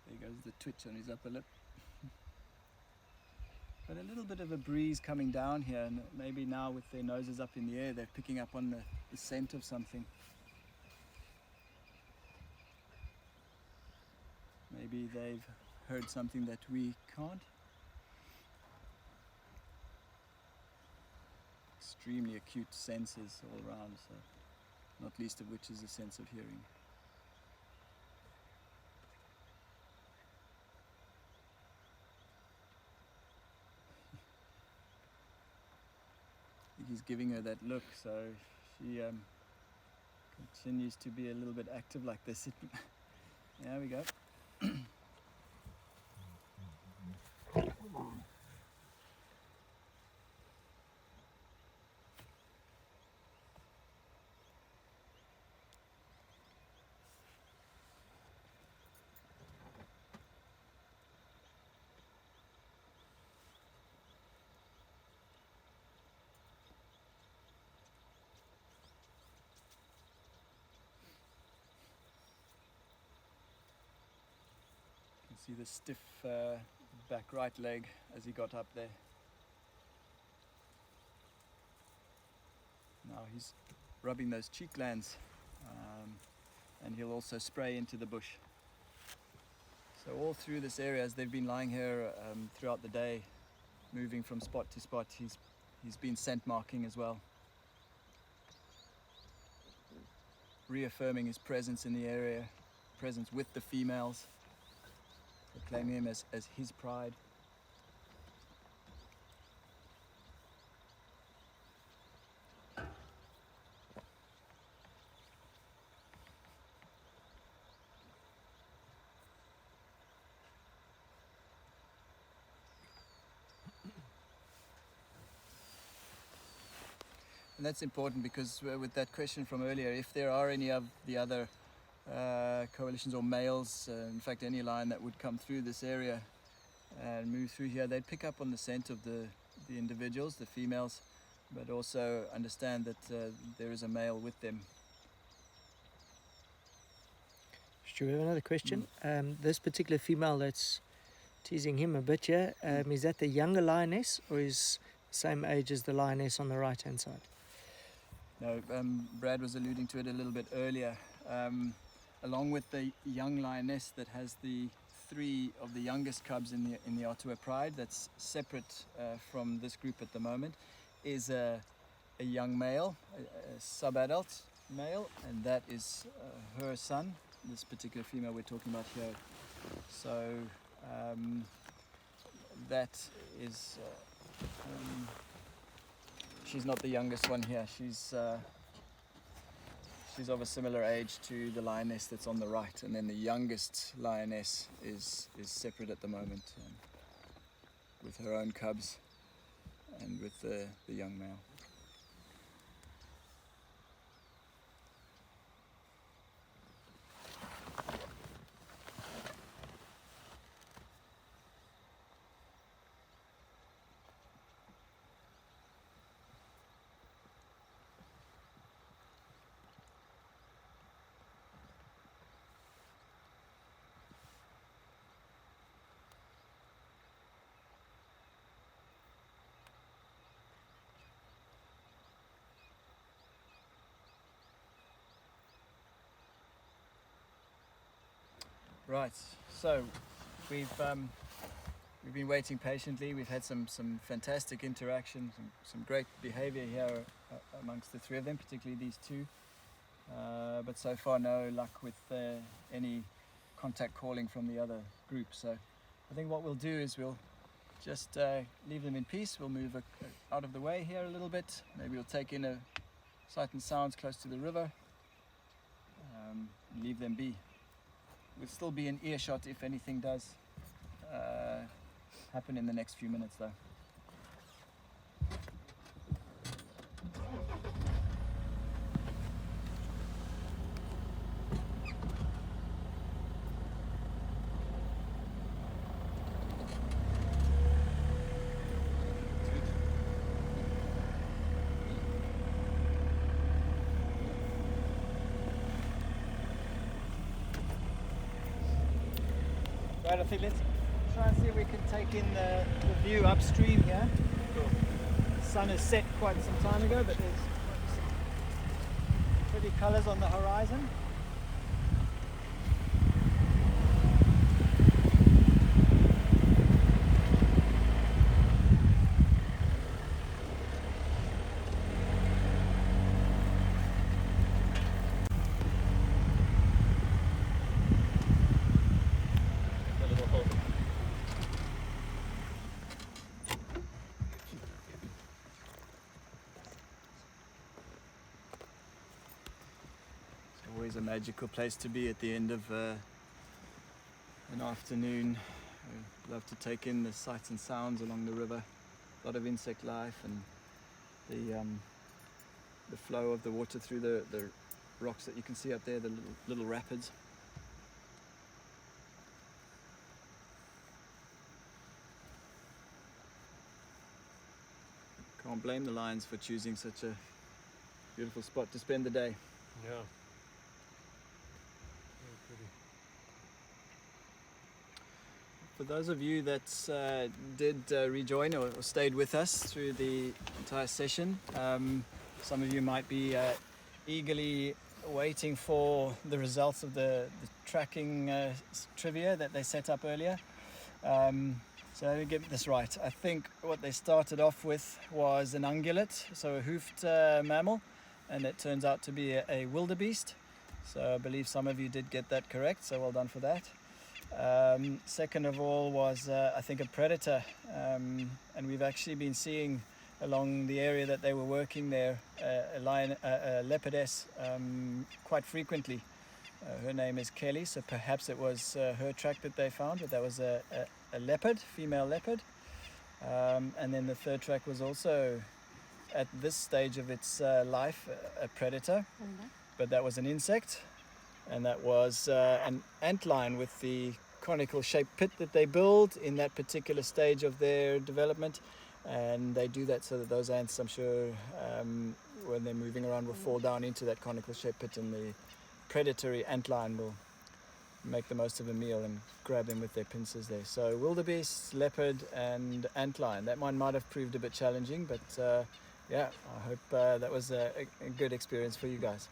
There goes the twitch on his upper lip. But a little bit of a breeze coming down here, and maybe now with their noses up in the air, they're picking up on the scent of something. Maybe they've heard something that we can't. Extremely acute senses all around, so not least of which is the sense of hearing. He's giving her that look, so she continues to be a little bit active like this. There we go. See the stiff back right leg as he got up there. Now he's rubbing those cheek glands, and he'll also spray into the bush. So all through this area, as they've been lying here throughout the day, moving from spot to spot, he's been scent marking as well, reaffirming his presence in the area, presence with the females, proclaiming him as his pride. And that's important because with that question from earlier, if there are any of the other coalitions or males, in fact any lion that would come through this area and move through here, they'd pick up on the scent of the individuals, the females, but also understand that there is a male with them. Stu, we have another question. This particular female that's teasing him a bit here, is that the younger lioness or is same age as the lioness on the right hand side? No, Brad was alluding to it a little bit earlier. Along with the young lioness that has the 3 of the youngest cubs in the Ottawa Pride, that's separate from this group at the moment, is a young male, a sub-adult male, and that is her son, this particular female we're talking about here. So that is, she's not the youngest one here. She's of a similar age to the lioness that's on the right, and then the youngest lioness is separate at the moment, with her own cubs and with the young male. Right, so we've been waiting patiently. We've had some fantastic interaction, some great behavior here amongst the 3 of them, particularly these 2. But so far no luck with any contact calling from the other group. So I think what we'll do is we'll just leave them in peace. We'll move out of the way here a little bit. Maybe we'll take in a sight and sounds close to the river. Leave them be. We'll still be in earshot if anything does happen in the next few minutes though. Right, I think let's try and see if we can take in the view upstream here. Cool. The sun has set quite some time ago, but there's some pretty colours on the horizon. Always a magical place to be at the end of an afternoon. I love to take in the sights and sounds along the river. A lot of insect life and the flow of the water through the rocks that you can see up there, the little rapids. Can't blame the lions for choosing such a beautiful spot to spend the day. Yeah. For those of you that did rejoin or stayed with us through the entire session, some of you might be eagerly waiting for the results of the tracking trivia that they set up earlier. So let me get this right. I think what they started off with was an ungulate, so a hoofed mammal, and it turns out to be a wildebeest. So I believe some of you did get that correct, so well done for that. Second of all was I think a predator, and we've actually been seeing along the area that they were working there a leopardess quite frequently. Her name is Kelly, so perhaps it was her track that they found, but that was a leopard, female leopard. And then the third track was also at this stage of its life a predator, but that was an insect. And that was an antlion with the conical shaped pit that they build in that particular stage of their development. And they do that so that those ants, I'm sure, when they're moving around, will fall down into that conical shaped pit, and the predatory antlion will make the most of a meal and grab them with their pincers there. So wildebeest, leopard and antlion. That one might have proved a bit challenging, but yeah, I hope that was a good experience for you guys.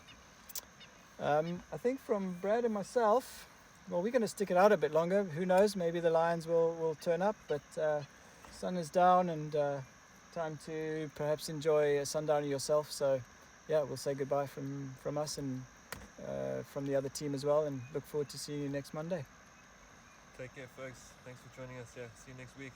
I think from Brad and myself, well, we're going to stick it out a bit longer. Who knows, maybe the lions will turn up, but sun is down and time to perhaps enjoy a sundowner yourself. So yeah, we'll say goodbye from us and from the other team as well, and look forward to seeing you next Monday. Take care, folks. Thanks for joining us. Yeah, see you next week.